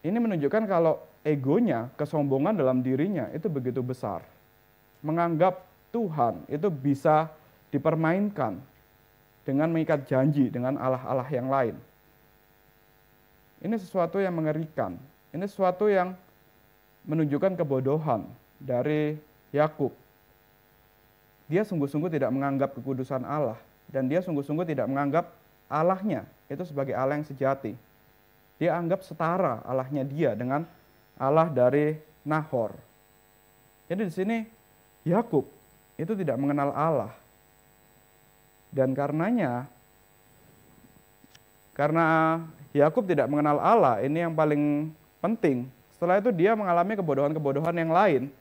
Ini menunjukkan kalau egonya, kesombongan dalam dirinya itu begitu besar. Menganggap Tuhan itu bisa dipermainkan dengan mengikat janji dengan Allah-Allah yang lain. Ini sesuatu yang mengerikan. Ini sesuatu yang menunjukkan kebodohan dari Yakub. Dia sungguh-sungguh tidak menganggap kekudusan Allah, dan dia sungguh-sungguh tidak menganggap Allahnya itu sebagai Allah yang sejati. Dia anggap setara Allahnya dia dengan Allah dari Nahor. Jadi di sini Yakub itu tidak mengenal Allah. Dan karena Yakub tidak mengenal Allah, ini yang paling penting. Setelah itu dia mengalami kebodohan-kebodohan yang lain.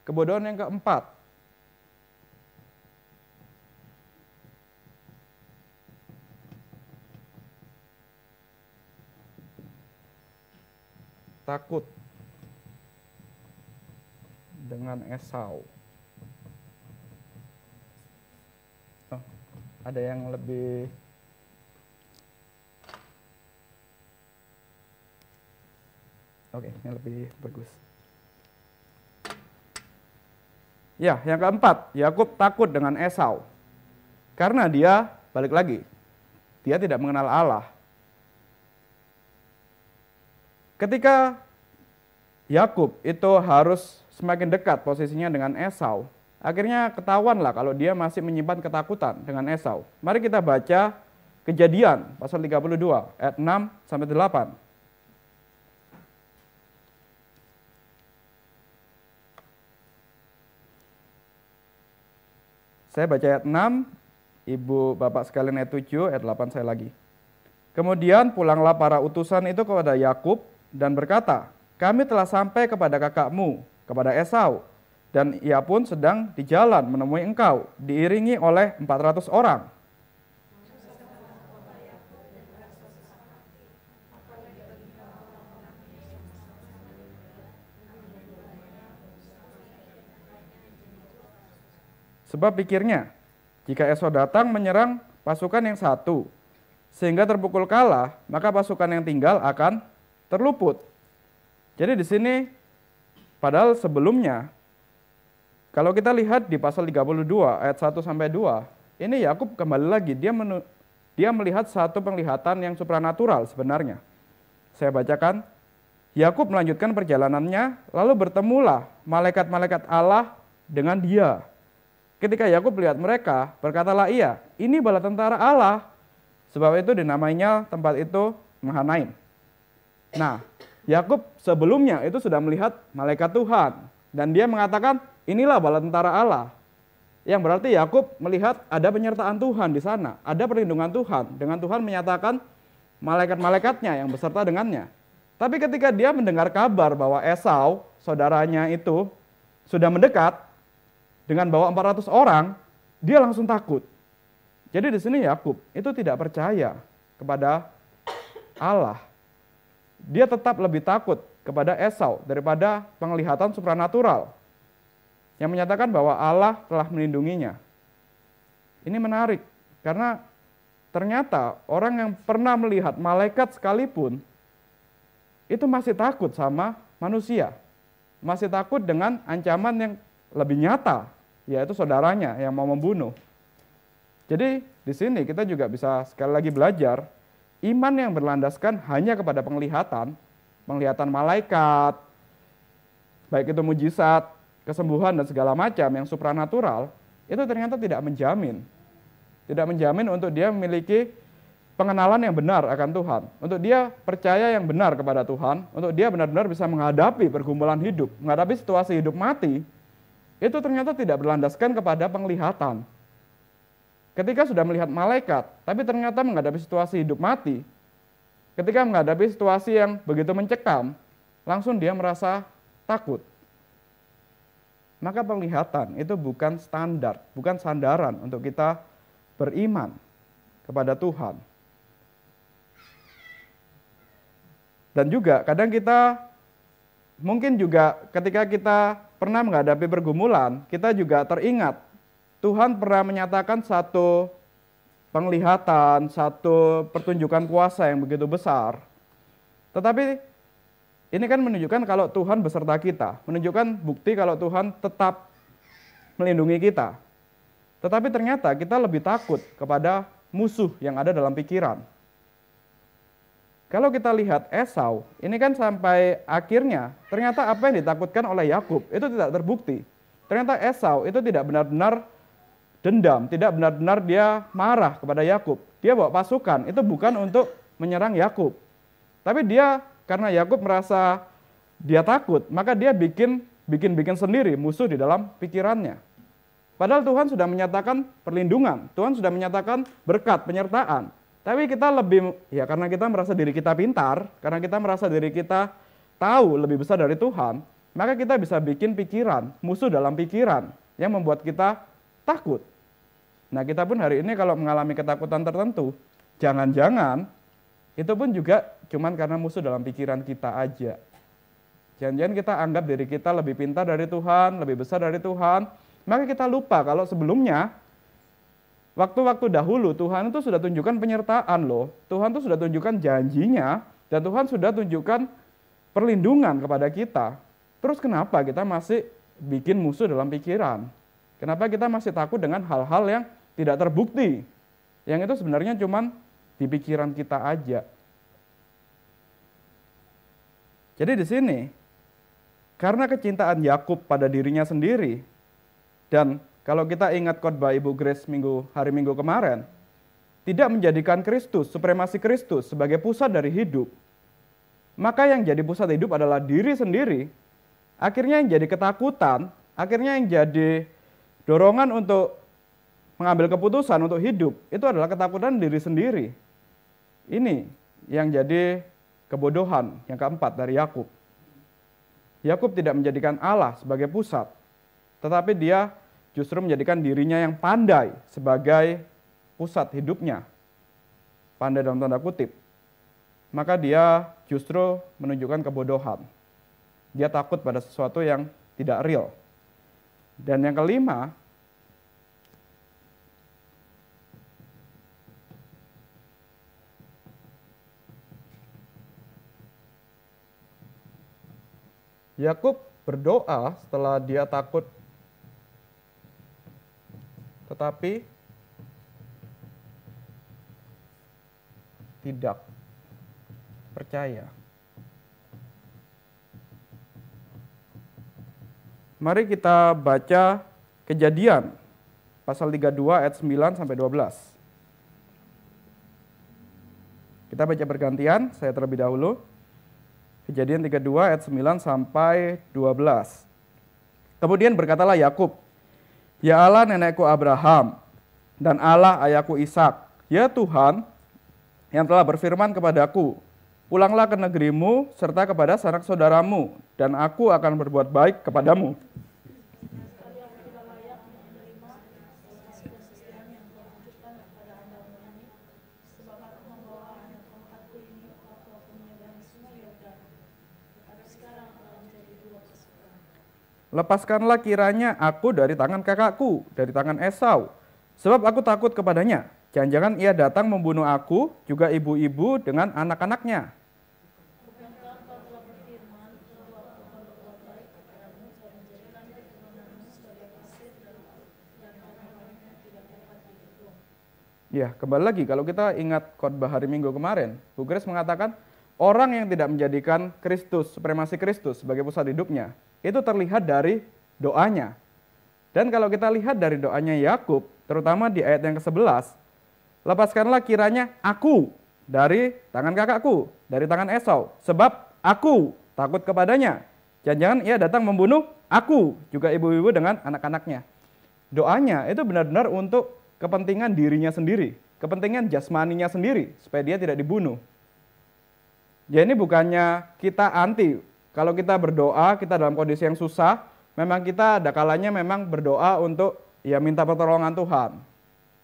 Kebodohan yang keempat. Takut dengan Esau. Oh, ada yang lebih yang lebih bagus. Ya, yang keempat, Yakub takut dengan Esau. Karena dia, balik lagi, dia tidak mengenal Allah. Ketika Yakub itu harus semakin dekat posisinya dengan Esau, akhirnya ketahuanlah kalau dia masih menyimpan ketakutan dengan Esau. Mari kita baca Kejadian pasal 32 ayat 6 sampai 8. Saya baca ayat 6, Ibu Bapak sekalian ayat 7, ayat 8 saya lagi. Kemudian pulanglah para utusan itu kepada Yakub dan berkata, kami telah sampai kepada kakakmu, kepada Esau, dan ia pun sedang di jalan menemui engkau, diiringi oleh 400 orang. Sebab pikirnya, jika Esau datang menyerang pasukan yang satu, sehingga terpukul kalah, maka pasukan yang tinggal akan terluput. Jadi di sini, padahal sebelumnya, kalau kita lihat di pasal 32 ayat 1 sampai 2, ini Yakub kembali lagi, dia melihat satu penglihatan yang supranatural sebenarnya. Saya bacakan, Yakub melanjutkan perjalanannya, lalu bertemulah malaikat-malaikat Allah dengan dia. Ketika Yakub melihat mereka, berkatalah ia, ini bala tentara Allah. Sebab itu dinamainya tempat itu Mahanaim. Nah, Yakub sebelumnya itu sudah melihat malaikat Tuhan. Dan dia mengatakan, inilah bala tentara Allah. Yang berarti Yakub melihat ada penyertaan Tuhan di sana. Ada perlindungan Tuhan. Dengan Tuhan menyatakan malaikat-malaikatnya yang beserta dengannya. Tapi ketika dia mendengar kabar bahwa Esau, saudaranya itu, sudah mendekat, dengan bawa 400 orang, dia langsung takut. Jadi di sini Yakub itu tidak percaya kepada Allah. Dia tetap lebih takut kepada Esau daripada penglihatan supranatural yang menyatakan bahwa Allah telah melindunginya. Ini menarik karena ternyata orang yang pernah melihat malaikat sekalipun itu masih takut sama manusia. Masih takut dengan ancaman yang lebih nyata, yaitu saudaranya yang mau membunuh. Jadi di sini kita juga bisa sekali lagi belajar, iman yang berlandaskan hanya kepada penglihatan malaikat, baik itu mujizat, kesembuhan dan segala macam yang supranatural, itu ternyata tidak menjamin untuk dia memiliki pengenalan yang benar akan Tuhan, untuk dia percaya yang benar kepada Tuhan, untuk dia benar-benar bisa menghadapi pergumulan hidup, menghadapi situasi hidup mati, itu ternyata tidak berlandaskan kepada penglihatan. Ketika sudah melihat malaikat, tapi ternyata menghadapi situasi hidup mati, ketika menghadapi situasi yang begitu mencekam, langsung dia merasa takut. Maka penglihatan itu bukan standar, bukan sandaran untuk kita beriman kepada Tuhan. Dan juga kadang kita, mungkin juga ketika kita pernah menghadapi pergumulan, kita juga teringat, Tuhan pernah menyatakan satu penglihatan, satu pertunjukan kuasa yang begitu besar. Tetapi ini kan menunjukkan kalau Tuhan beserta kita, menunjukkan bukti kalau Tuhan tetap melindungi kita. Tetapi ternyata kita lebih takut kepada musuh yang ada dalam pikiran. Kalau kita lihat Esau, ini kan sampai akhirnya ternyata apa yang ditakutkan oleh Yakub itu tidak terbukti. Ternyata Esau itu tidak benar-benar dendam, tidak benar-benar dia marah kepada Yakub. Dia bawa pasukan, itu bukan untuk menyerang Yakub. Tapi dia, karena Yakub merasa dia takut, maka dia bikin sendiri musuh di dalam pikirannya. Padahal Tuhan sudah menyatakan perlindungan, Tuhan sudah menyatakan berkat, penyertaan. Tapi kita lebih, ya karena kita merasa diri kita pintar, karena kita merasa diri kita tahu lebih besar dari Tuhan, maka kita bisa bikin pikiran, musuh dalam pikiran, yang membuat kita takut. Nah, kita pun hari ini kalau mengalami ketakutan tertentu, jangan-jangan itu pun juga cuman karena musuh dalam pikiran kita aja. Jangan-jangan kita anggap diri kita lebih pintar dari Tuhan, lebih besar dari Tuhan, maka kita lupa kalau sebelumnya, waktu-waktu dahulu Tuhan itu sudah tunjukkan penyertaan loh. Tuhan itu sudah tunjukkan janjinya, dan Tuhan sudah tunjukkan perlindungan kepada kita. Terus kenapa kita masih bikin musuh dalam pikiran? Kenapa kita masih takut dengan hal-hal yang tidak terbukti? Yang itu sebenarnya cuman di pikiran kita aja. Jadi di sini, karena kecintaan Yakub pada dirinya sendiri, dan kalau kita ingat khotbah Ibu Grace hari Minggu kemarin, tidak menjadikan Kristus, supremasi Kristus sebagai pusat dari hidup, maka yang jadi pusat hidup adalah diri sendiri. Akhirnya yang jadi ketakutan, akhirnya yang jadi dorongan untuk mengambil keputusan untuk hidup, itu adalah ketakutan diri sendiri. Ini yang jadi kebodohan yang keempat dari Yakub. Yakub tidak menjadikan Allah sebagai pusat, tetapi dia justru menjadikan dirinya yang pandai sebagai pusat hidupnya. Pandai dalam tanda kutip. Maka dia justru menunjukkan kebodohan. Dia takut pada sesuatu yang tidak real. Dan yang kelima, Yakub berdoa setelah dia takut, tetapi tidak percaya. Mari kita baca Kejadian pasal 32 ayat 9 sampai 12. Kita baca bergantian, saya terlebih dahulu. Kejadian 32 ayat 9 sampai 12. Kemudian berkatalah Yakub, "Ya Allah nenekku Abraham dan Allah ayahku Ishak, ya Tuhan yang telah berfirman kepadaku, pulanglah ke negerimu serta kepada sanak saudaramu, dan aku akan berbuat baik kepadamu. Lepaskanlah kiranya aku dari tangan kakakku, dari tangan Esau, sebab aku takut kepadanya. Jangan-jangan ia datang membunuh aku, juga ibu-ibu dengan anak-anaknya." Ya, kembali lagi kalau kita ingat khotbah hari Minggu kemarin, Bu Grace mengatakan orang yang tidak menjadikan Kristus, supremasi Kristus sebagai pusat hidupnya, itu terlihat dari doanya. Dan kalau kita lihat dari doanya Yakub, terutama di ayat yang ke-11, lepaskanlah kiranya aku dari tangan kakakku, dari tangan Esau, sebab aku takut kepadanya. Jangan-jangan ia datang membunuh aku, juga ibu-ibu dengan anak-anaknya. Doanya itu benar-benar untuk kepentingan dirinya sendiri, kepentingan jasmaninya sendiri, supaya dia tidak dibunuh. Ya ini bukannya kita anti, kalau kita berdoa, kita dalam kondisi yang susah, memang kita ada kalanya memang berdoa untuk ya minta pertolongan Tuhan.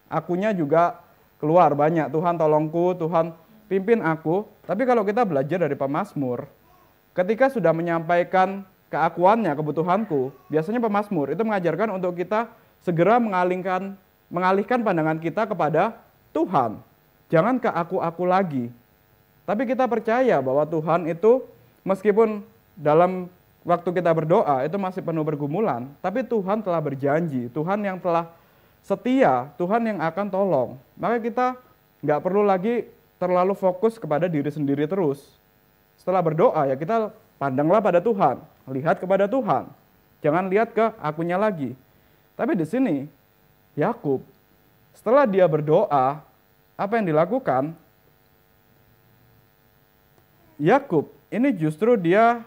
Akunya juga keluar banyak, Tuhan tolongku, Tuhan pimpin aku. Tapi kalau kita belajar dari pemazmur, ketika sudah menyampaikan keakuannya, kebutuhanku, biasanya pemazmur itu mengajarkan untuk kita segera mengalihkan pandangan kita kepada Tuhan. Jangan ke aku lagi. Tapi kita percaya bahwa Tuhan itu meskipun dalam waktu kita berdoa itu masih penuh pergumulan, tapi Tuhan telah berjanji, Tuhan yang telah setia, Tuhan yang akan tolong. Maka kita nggak perlu lagi terlalu fokus kepada diri sendiri terus. Setelah berdoa ya kita pandanglah pada Tuhan, lihat kepada Tuhan. Jangan lihat ke akunya lagi. Tapi di sini Yakub setelah dia berdoa, apa yang dilakukan? Yakub ini justru dia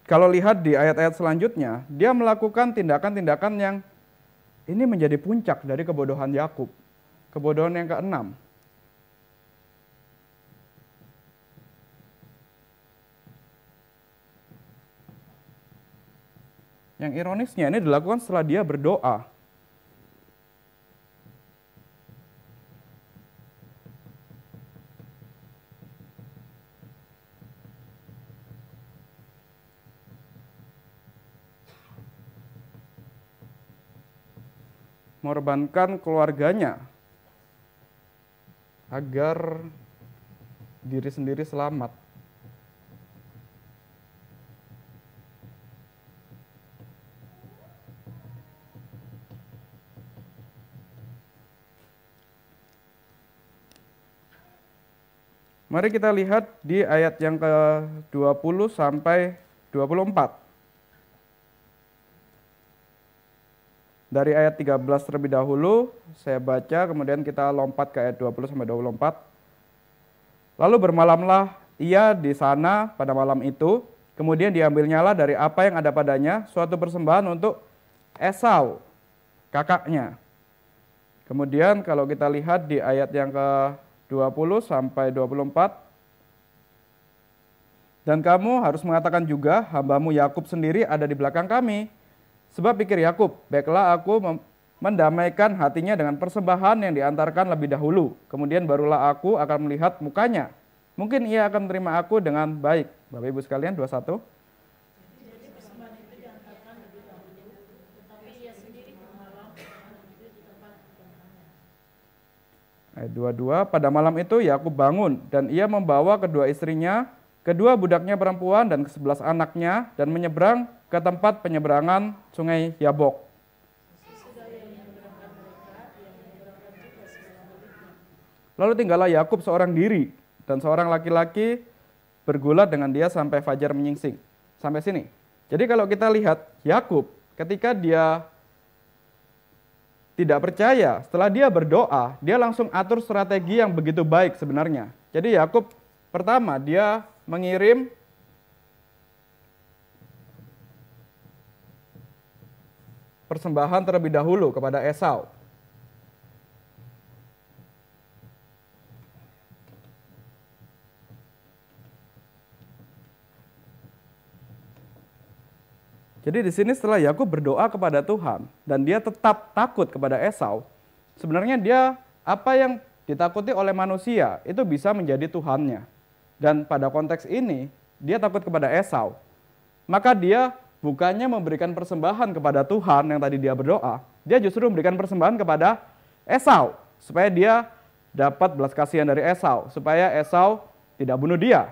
kalau lihat di ayat-ayat selanjutnya, dia melakukan tindakan-tindakan yang ini menjadi puncak dari kebodohan Yakub. Kebodohan yang ke-6. Yang ironisnya ini dilakukan setelah dia berdoa. Mengorbankan keluarganya agar diri sendiri selamat. Mari kita lihat di ayat yang ke-20 sampai 24. Dari ayat 13 terlebih dahulu, saya baca, kemudian kita lompat ke ayat 20 sampai 24. Lalu bermalamlah ia di sana pada malam itu, kemudian diambilnyalah dari apa yang ada padanya suatu persembahan untuk Esau, kakaknya. Kemudian kalau kita lihat di ayat yang ke-20 sampai 24, dan kamu harus mengatakan juga, hambamu Yakub sendiri ada di belakang kami. Sebab pikir Yakub, baiklah aku mendamaikan hatinya dengan persembahan yang diantarkan lebih dahulu. Kemudian barulah aku akan melihat mukanya. Mungkin ia akan menerima aku dengan baik. Bapak Ibu sekalian, 21. Jadi persembahan itu diantarkan lebih dahulu, tetapi ia sendiri bermalam itu di tempat kediamannya. Ayat 22, pada malam itu Yakub bangun dan ia membawa kedua istrinya, kedua budaknya perempuan dan ke-11 anaknya dan menyeberang ke tempat penyeberangan sungai Yabok. Lalu tinggallah Yakub seorang diri dan seorang laki-laki bergulat dengan dia sampai fajar menyingsing. Sampai sini. Jadi kalau kita lihat Yakub ketika dia tidak percaya, setelah dia berdoa, dia langsung atur strategi yang begitu baik sebenarnya. Jadi Yakub pertama dia mengirim persembahan terlebih dahulu kepada Esau. Jadi di sini setelah Yakub berdoa kepada Tuhan dan dia tetap takut kepada Esau, sebenarnya dia apa yang ditakuti oleh manusia itu bisa menjadi Tuhannya. Dan pada konteks ini dia takut kepada Esau. Maka dia bukannya memberikan persembahan kepada Tuhan yang tadi dia berdoa, dia justru memberikan persembahan kepada Esau supaya dia dapat belas kasihan dari Esau, supaya Esau tidak bunuh dia.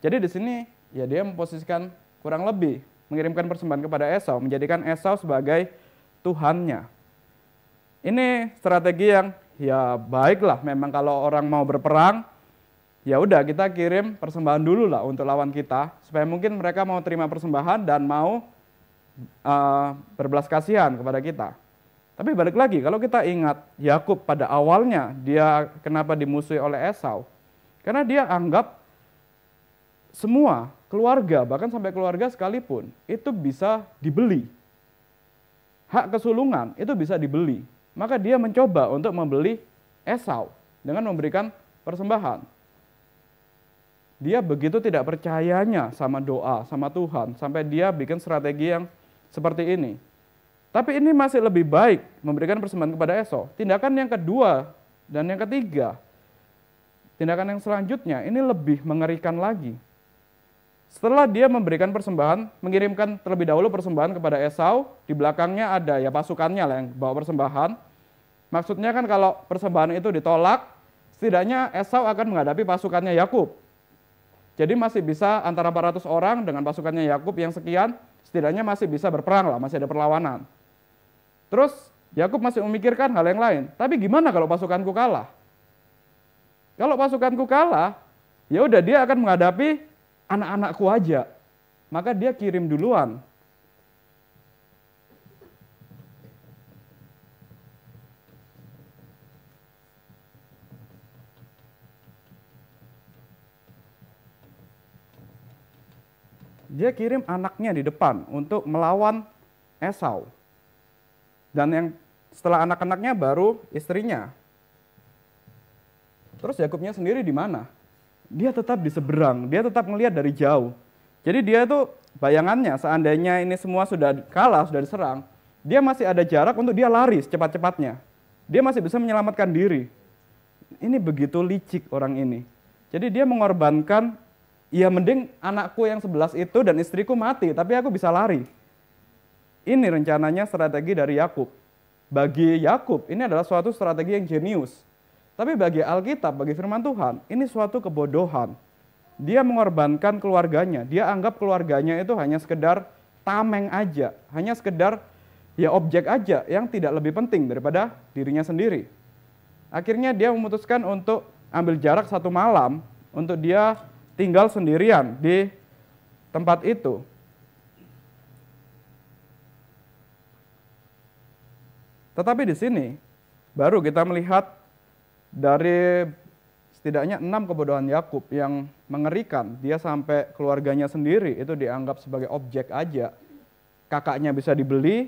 Jadi di sini ya dia memposisikan kurang lebih mengirimkan persembahan kepada Esau, menjadikan Esau sebagai Tuhannya. Ini strategi yang ya baiklah, memang kalau orang mau berperang, ya udah kita kirim persembahan dulu lah untuk lawan kita, supaya mungkin mereka mau terima persembahan dan mau berbelas kasihan kepada kita. Tapi balik lagi, kalau kita ingat Yakub pada awalnya dia kenapa dimusuhi oleh Esau? Karena dia anggap semua keluarga, bahkan sampai keluarga sekalipun, itu bisa dibeli. Hak kesulungan itu bisa dibeli. Maka dia mencoba untuk membeli Esau dengan memberikan persembahan. Dia begitu tidak percayanya sama doa, sama Tuhan, sampai dia bikin strategi yang seperti ini. Tapi ini masih lebih baik memberikan persembahan kepada Esau. Tindakan yang kedua dan yang ketiga, tindakan yang selanjutnya ini lebih mengerikan lagi. Setelah dia memberikan persembahan, mengirimkan terlebih dahulu persembahan kepada Esau, di belakangnya ada ya pasukannya lah yang bawa persembahan. Maksudnya kan kalau persembahan itu ditolak, setidaknya Esau akan menghadapi pasukannya Yakub. Jadi masih bisa antara 400 orang dengan pasukannya Yakub yang sekian, setidaknya masih bisa berperang lah, masih ada perlawanan. Terus Yakub masih memikirkan hal yang lain. Tapi gimana kalau pasukanku kalah? Kalau pasukanku kalah, ya udah dia akan menghadapi anak-anakku aja. Maka dia kirim duluan. Dia kirim anaknya di depan untuk melawan Esau. Dan yang setelah anak-anaknya baru istrinya. Terus Yakubnya sendiri di mana? Dia tetap di seberang, dia tetap melihat dari jauh. Jadi dia tuh bayangannya seandainya ini semua sudah kalah, sudah diserang, dia masih ada jarak untuk dia lari secepat-cepatnya. Dia masih bisa menyelamatkan diri. Ini begitu licik orang ini. Jadi dia mengorbankan, ya mending anakku yang 11 itu dan istriku mati, tapi aku bisa lari. Ini rencananya strategi dari Yakub. Bagi Yakub ini adalah suatu strategi yang jenius. Tapi bagi Alkitab, bagi firman Tuhan, ini suatu kebodohan. Dia mengorbankan keluarganya. Dia anggap keluarganya itu hanya sekedar tameng aja, hanya sekedar ya objek aja yang tidak lebih penting daripada dirinya sendiri. Akhirnya dia memutuskan untuk ambil jarak 1 malam untuk dia tinggal sendirian di tempat itu. Tetapi di sini baru kita melihat dari setidaknya 6 kebodohan Yakub yang mengerikan. Dia sampai keluarganya sendiri itu dianggap sebagai objek aja. Kakaknya bisa dibeli,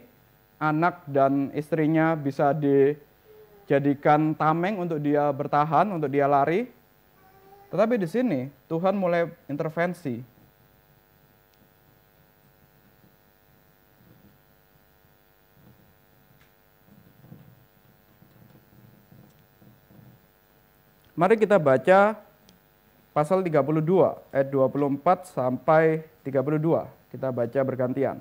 anak dan istrinya bisa dijadikan tameng untuk dia bertahan, untuk dia lari. Tetapi di sini Tuhan mulai intervensi. Mari kita baca pasal 32 ayat 24 sampai 32. Kita baca bergantian.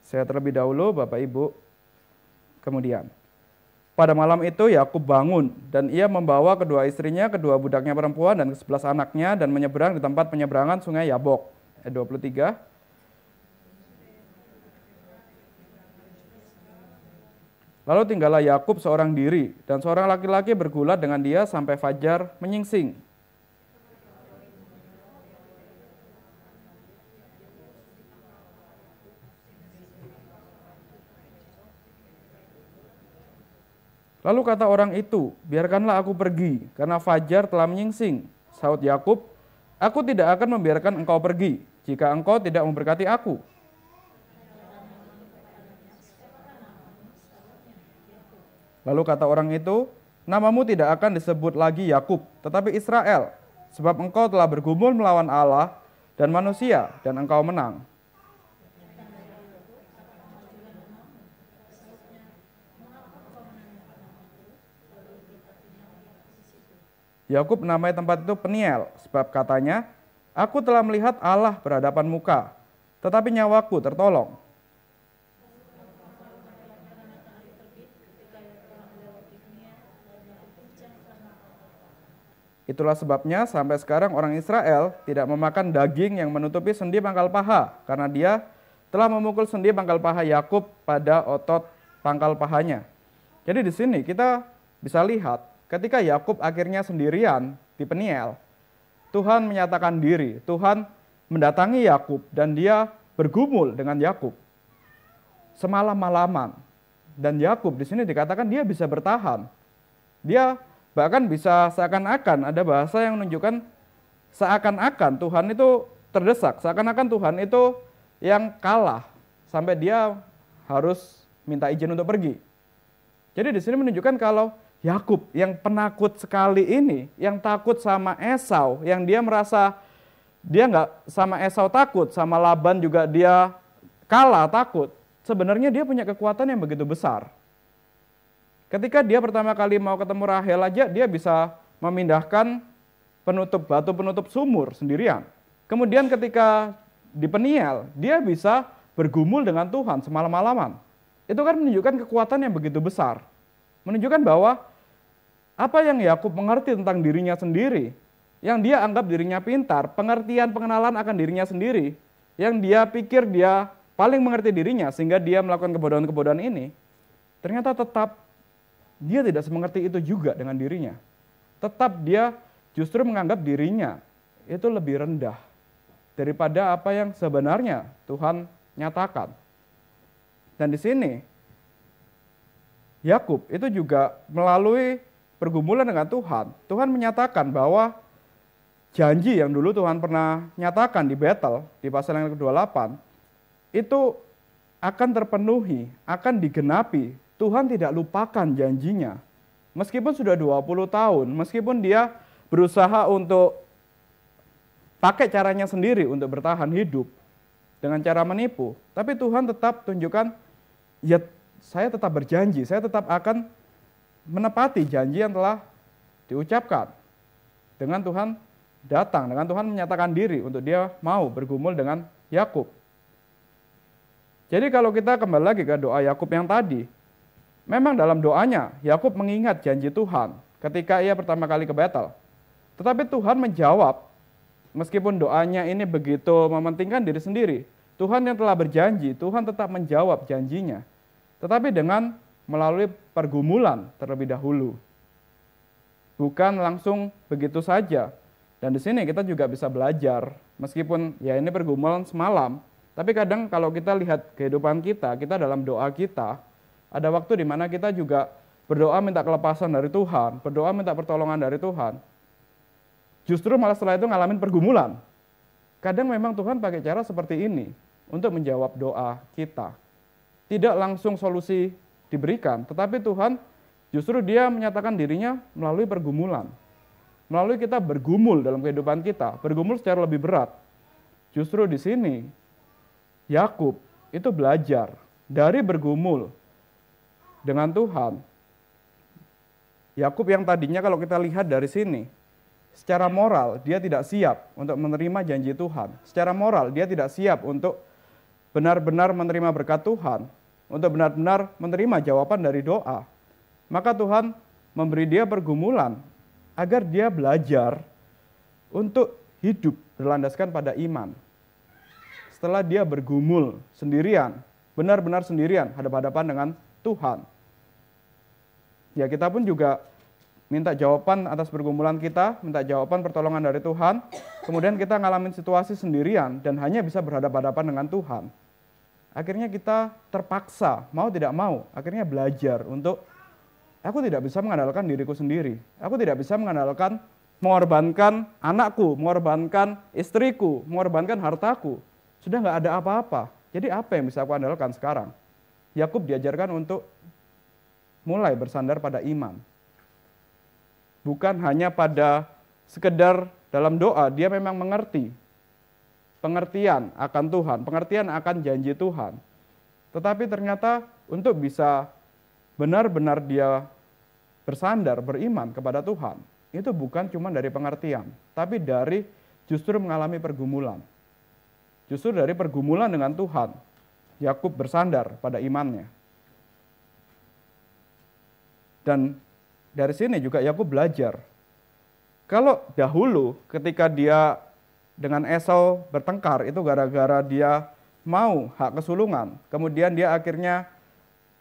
Saya terlebih dahulu, Bapak Ibu, kemudian. Pada malam itu Yakub bangun dan ia membawa kedua istrinya, kedua budaknya perempuan dan 11 anaknya dan menyeberang di tempat penyeberangan sungai Yabok. Ayat 23. Lalu tinggallah Yakub seorang diri, dan seorang laki-laki bergulat dengan dia sampai fajar menyingsing. Lalu kata orang itu, biarkanlah aku pergi, karena fajar telah menyingsing. Sahut Yakub, aku tidak akan membiarkan engkau pergi, jika engkau tidak memberkati aku. Lalu kata orang itu, namamu tidak akan disebut lagi Yakub, tetapi Israel, sebab engkau telah bergumul melawan Allah dan manusia, dan engkau menang. Yakub menamai tempat itu Peniel, sebab katanya, aku telah melihat Allah berhadapan muka, tetapi nyawaku tertolong. Itulah sebabnya sampai sekarang orang Israel tidak memakan daging yang menutupi sendi pangkal paha, karena dia telah memukul sendi pangkal paha Yakub pada otot pangkal pahanya. Jadi di sini kita bisa lihat ketika Yakub akhirnya sendirian di Peniel, Tuhan menyatakan diri, Tuhan mendatangi Yakub dan dia bergumul dengan Yakub semalam-malaman. Dan Yakub di sini dikatakan dia bisa bertahan. Dia bahkan bisa seakan-akan, ada bahasa yang menunjukkan seakan-akan Tuhan itu terdesak, seakan-akan Tuhan itu yang kalah sampai dia harus minta izin untuk pergi. Jadi di sini menunjukkan kalau Yakub yang penakut sekali ini, yang takut sama Esau, yang dia merasa dia nggak sama Esau takut, sama Laban juga dia kalah takut. Sebenarnya dia punya kekuatan yang begitu besar. Ketika dia pertama kali mau ketemu Rahel aja, dia bisa memindahkan batu penutup sumur sendirian. Kemudian ketika di Peniel, dia bisa bergumul dengan Tuhan semalam-malaman. Itu kan menunjukkan kekuatan yang begitu besar. Menunjukkan bahwa apa yang Yakub mengerti tentang dirinya sendiri, yang dia anggap dirinya pintar, pengertian pengenalan akan dirinya sendiri, yang dia pikir dia paling mengerti dirinya sehingga dia melakukan kebodohan-kebodohan ini, ternyata tetap dia tidak semengerti itu juga dengan dirinya. Tetap dia justru menganggap dirinya itu lebih rendah daripada apa yang sebenarnya Tuhan nyatakan. Dan di sini Yakub itu juga melalui pergumulan dengan Tuhan, Tuhan menyatakan bahwa janji yang dulu Tuhan pernah nyatakan di Betel, di pasal yang ke-28, itu akan terpenuhi, akan digenapi. Tuhan tidak lupakan janjinya. Meskipun sudah 20 tahun, meskipun dia berusaha untuk pakai caranya sendiri untuk bertahan hidup dengan cara menipu, tapi Tuhan tetap tunjukkan, ya saya tetap berjanji, saya tetap akan menepati janji yang telah diucapkan. Dengan Tuhan datang, dengan Tuhan menyatakan diri untuk dia mau bergumul dengan Yakub. Jadi kalau kita kembali lagi ke doa Yakub yang tadi, memang dalam doanya Yakub mengingat janji Tuhan ketika ia pertama kali ke Betel. Tetapi Tuhan menjawab, meskipun doanya ini begitu mementingkan diri sendiri, Tuhan yang telah berjanji, Tuhan tetap menjawab janjinya. Tetapi dengan melalui pergumulan terlebih dahulu. Bukan langsung begitu saja. Dan di sini kita juga bisa belajar, meskipun ya ini pergumulan semalam, tapi kadang kalau kita lihat kehidupan kita dalam doa kita, ada waktu di mana kita juga berdoa minta kelepasan dari Tuhan, berdoa minta pertolongan dari Tuhan. Justru malah setelah itu ngalamin pergumulan. Kadang memang Tuhan pakai cara seperti ini untuk menjawab doa kita. Tidak langsung solusi diberikan, tetapi Tuhan justru dia menyatakan dirinya melalui pergumulan. Melalui kita bergumul dalam kehidupan kita, bergumul secara lebih berat. Justru di sini Yakub itu belajar dari bergumul dengan Tuhan. Yakub yang tadinya kalau kita lihat dari sini, secara moral dia tidak siap untuk menerima janji Tuhan. Secara moral dia tidak siap untuk benar-benar menerima berkat Tuhan, untuk benar-benar menerima jawaban dari doa. Maka Tuhan memberi dia pergumulan agar dia belajar untuk hidup berlandaskan pada iman. Setelah dia bergumul sendirian, benar-benar sendirian, hadap-hadapan dengan Tuhan. Ya kita pun juga minta jawaban atas pergumulan kita, minta jawaban pertolongan dari Tuhan, kemudian kita ngalamin situasi sendirian dan hanya bisa berhadapan-hadapan dengan Tuhan. Akhirnya kita terpaksa, mau tidak mau, akhirnya belajar untuk, aku tidak bisa mengandalkan diriku sendiri, aku tidak bisa mengandalkan, mengorbankan anakku, mengorbankan istriku, mengorbankan hartaku. Sudah nggak ada apa-apa. Jadi apa yang bisa aku andalkan sekarang? Yakub diajarkan untuk mulai bersandar pada iman. Bukan hanya pada sekedar dalam doa, dia memang mengerti pengertian akan Tuhan, pengertian akan janji Tuhan. Tetapi ternyata untuk bisa benar-benar dia bersandar, beriman kepada Tuhan, itu bukan cuma dari pengertian, tapi dari justru mengalami pergumulan. Justru dari pergumulan dengan Tuhan, Yakub bersandar pada imannya. Dan dari sini juga Yakub belajar. Kalau dahulu ketika dia dengan Esau bertengkar, itu gara-gara dia mau hak kesulungan. Kemudian dia akhirnya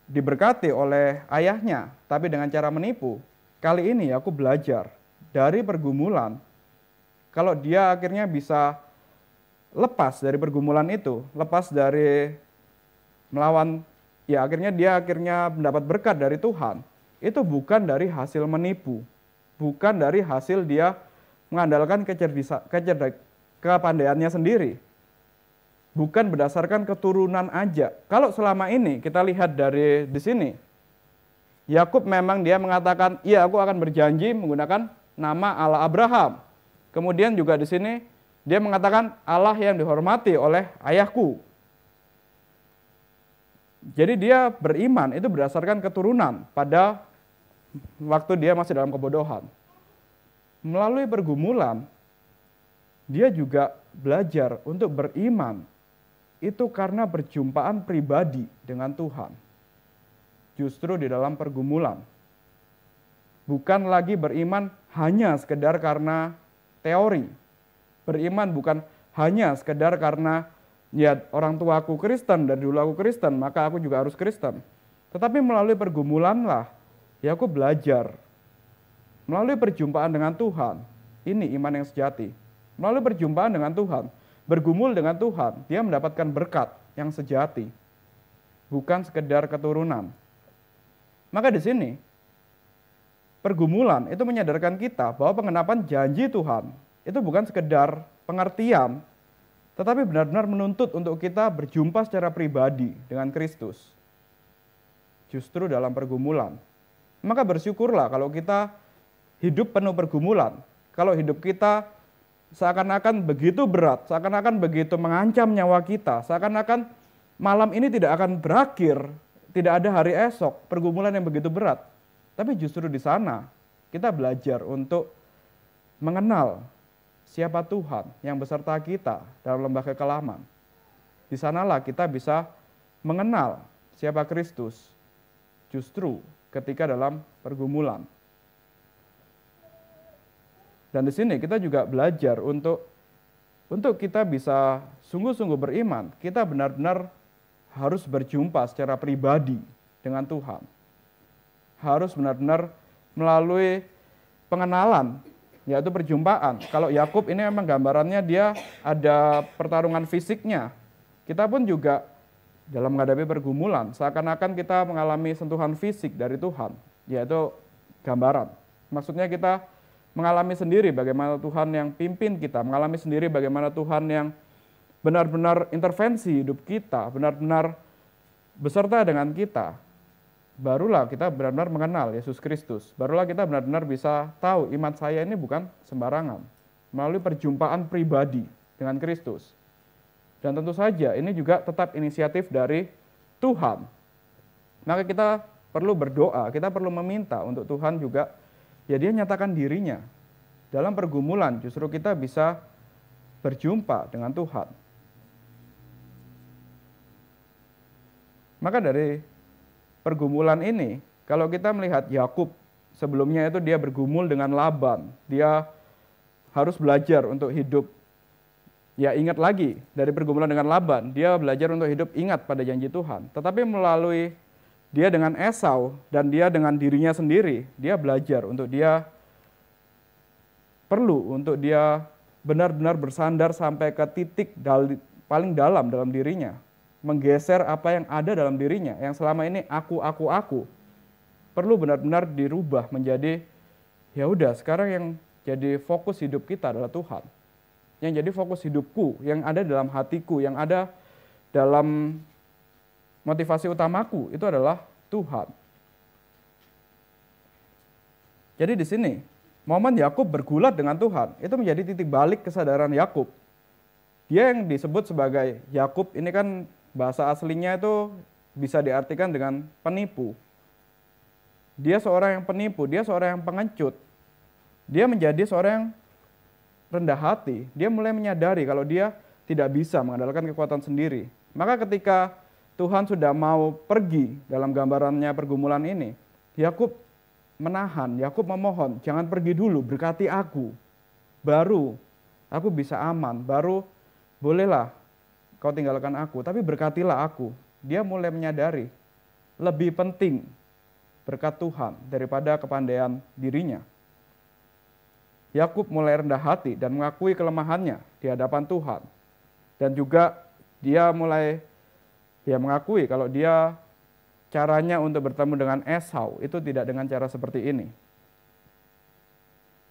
diberkati oleh ayahnya, tapi dengan cara menipu. Kali ini Yakub belajar dari pergumulan. Kalau dia akhirnya bisa lepas dari pergumulan itu, lepas dari melawan, ya akhirnya dia mendapat berkat dari Tuhan. Itu bukan dari hasil menipu, bukan dari hasil dia mengandalkan kepandaiannya sendiri, bukan berdasarkan keturunan aja. Kalau selama ini kita lihat dari di sini, Yakub memang dia mengatakan, iya aku akan berjanji menggunakan nama Allah Abraham. Kemudian juga di sini dia mengatakan Allah yang dihormati oleh ayahku. Jadi dia beriman itu berdasarkan keturunan pada waktu dia masih dalam kebodohan. Melalui pergumulan, dia juga belajar untuk beriman. Itu karena perjumpaan pribadi dengan Tuhan. Justru di dalam pergumulan. Bukan lagi beriman hanya sekedar karena teori. Beriman bukan hanya sekedar karena ya orang tua aku Kristen, dari dulu aku Kristen, maka aku juga harus Kristen. Tetapi melalui pergumulan lah, ya aku belajar. Melalui perjumpaan dengan Tuhan, ini iman yang sejati. Melalui perjumpaan dengan Tuhan, bergumul dengan Tuhan, dia mendapatkan berkat yang sejati. Bukan sekedar keturunan. Maka di sini, pergumulan itu menyadarkan kita bahwa pengenapan janji Tuhan itu bukan sekedar pengertian, tetapi benar-benar menuntut untuk kita berjumpa secara pribadi dengan Kristus. Justru dalam pergumulan. Maka bersyukurlah kalau kita hidup penuh pergumulan. Kalau hidup kita seakan-akan begitu berat, seakan-akan begitu mengancam nyawa kita, seakan-akan malam ini tidak akan berakhir, tidak ada hari esok, pergumulan yang begitu berat. Tapi justru di sana kita belajar untuk mengenal siapa Tuhan yang beserta kita dalam lembah kekelaman. Di sanalah kita bisa mengenal siapa Kristus justru ketika dalam pergumulan. Dan di sini kita juga belajar untuk kita bisa sungguh-sungguh beriman, kita benar-benar harus berjumpa secara pribadi dengan Tuhan. Harus benar-benar melalui pengenalan, yaitu perjumpaan. Kalau Yakub ini memang gambarannya dia ada pertarungan fisiknya. Kita pun juga dalam menghadapi pergumulan, seakan-akan kita mengalami sentuhan fisik dari Tuhan, yaitu gambaran. Maksudnya kita mengalami sendiri bagaimana Tuhan yang pimpin kita, mengalami sendiri bagaimana Tuhan yang benar-benar intervensi hidup kita, benar-benar beserta dengan kita. Barulah kita benar-benar mengenal Yesus Kristus. Barulah kita benar-benar bisa tahu iman saya ini bukan sembarangan. Melalui perjumpaan pribadi dengan Kristus. Dan tentu saja ini juga tetap inisiatif dari Tuhan. Maka kita perlu berdoa, kita perlu meminta untuk Tuhan juga, ya dia nyatakan dirinya. Dalam pergumulan justru kita bisa berjumpa dengan Tuhan. Maka dari pergumulan ini, kalau kita melihat Yakub, sebelumnya itu dia bergumul dengan Laban. Dia harus belajar untuk hidup. Ya ingat lagi, dari pergumulan dengan Laban, dia belajar untuk hidup ingat pada janji Tuhan. Tetapi melalui dia dengan Esau dan dia dengan dirinya sendiri, dia belajar untuk dia perlu untuk dia benar-benar bersandar sampai ke titik paling dalam dirinya. Menggeser apa yang ada dalam dirinya, yang selama ini aku, perlu benar-benar dirubah menjadi, ya udah sekarang yang jadi fokus hidup kita adalah Tuhan. Yang jadi fokus hidupku, yang ada dalam hatiku, yang ada dalam motivasi utamaku, itu adalah Tuhan. Jadi di sini, momen Yakub bergulat dengan Tuhan, itu menjadi titik balik kesadaran Yakub. Dia yang disebut sebagai Yakub, ini kan bahasa aslinya itu bisa diartikan dengan penipu. Dia seorang yang penipu, dia seorang yang pengecut. Dia menjadi seorang yang rendah hati. Dia mulai menyadari kalau dia tidak bisa mengandalkan kekuatan sendiri. Maka ketika Tuhan sudah mau pergi dalam gambarannya pergumulan ini, Yakub menahan, Yakub memohon, jangan pergi dulu, berkati aku. Baru aku bisa aman, baru bolehlah kau tinggalkan aku, tapi berkatilah aku. Dia mulai menyadari lebih penting berkat Tuhan daripada kepandaian dirinya. Yakub mulai rendah hati dan mengakui kelemahannya di hadapan Tuhan. Dan juga dia mulai mengakui kalau dia caranya untuk bertemu dengan Esau itu tidak dengan cara seperti ini.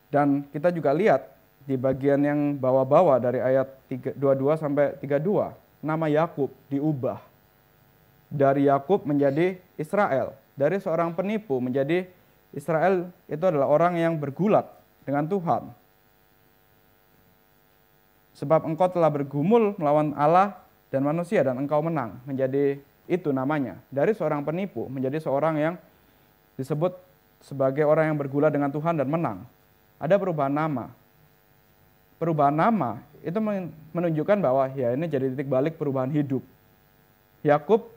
Dan kita juga lihat di bagian yang bawah-bawah dari ayat 22 sampai 32, nama Yakub diubah. Dari Yakub menjadi Israel. Dari seorang penipu menjadi Israel itu adalah orang yang bergulat dengan Tuhan. Sebab engkau telah bergumul melawan Allah dan manusia dan engkau menang. Menjadi itu namanya. Dari seorang penipu menjadi seorang yang disebut sebagai orang yang bergulat dengan Tuhan dan menang. Ada perubahan nama. Perubahan nama itu menunjukkan bahwa ya ini jadi titik balik perubahan hidup. Yakub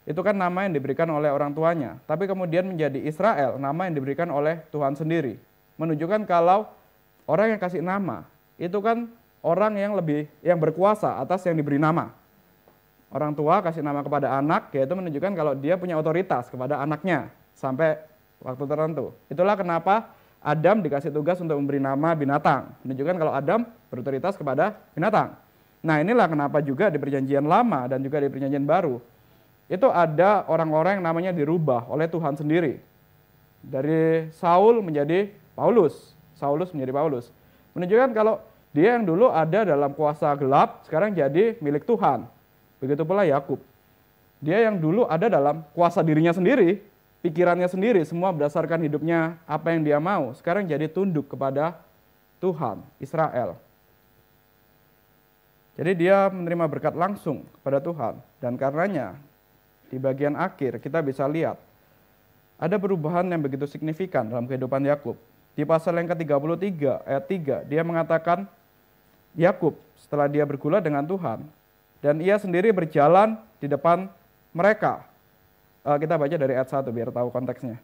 itu kan nama yang diberikan oleh orang tuanya, tapi kemudian menjadi Israel, nama yang diberikan oleh Tuhan sendiri. Menunjukkan kalau orang yang kasih nama itu kan orang yang berkuasa atas yang diberi nama. Orang tua kasih nama kepada anak, yaitu menunjukkan kalau dia punya otoritas kepada anaknya sampai waktu tertentu. Itulah kenapa Adam dikasih tugas untuk memberi nama binatang, menunjukkan kalau Adam berotoritas kepada binatang. Nah, inilah kenapa juga di perjanjian lama dan juga di perjanjian baru, itu ada orang-orang yang namanya dirubah oleh Tuhan sendiri. Dari Saul menjadi Paulus, Saulus menjadi Paulus. Menunjukkan kalau dia yang dulu ada dalam kuasa gelap, sekarang jadi milik Tuhan. Begitu pula Yakub. Dia yang dulu ada dalam kuasa dirinya sendiri, pikirannya sendiri, semua berdasarkan hidupnya apa yang dia mau. Sekarang jadi tunduk kepada Tuhan, Israel. Jadi dia menerima berkat langsung kepada Tuhan. Dan karenanya, di bagian akhir kita bisa lihat, ada perubahan yang begitu signifikan dalam kehidupan Yakub. Di pasal yang ke-33 ayat 3, dia mengatakan, Yakub setelah dia bergulat dengan Tuhan, dan ia sendiri berjalan di depan mereka. Kita baca dari ayat 1 biar tahu konteksnya.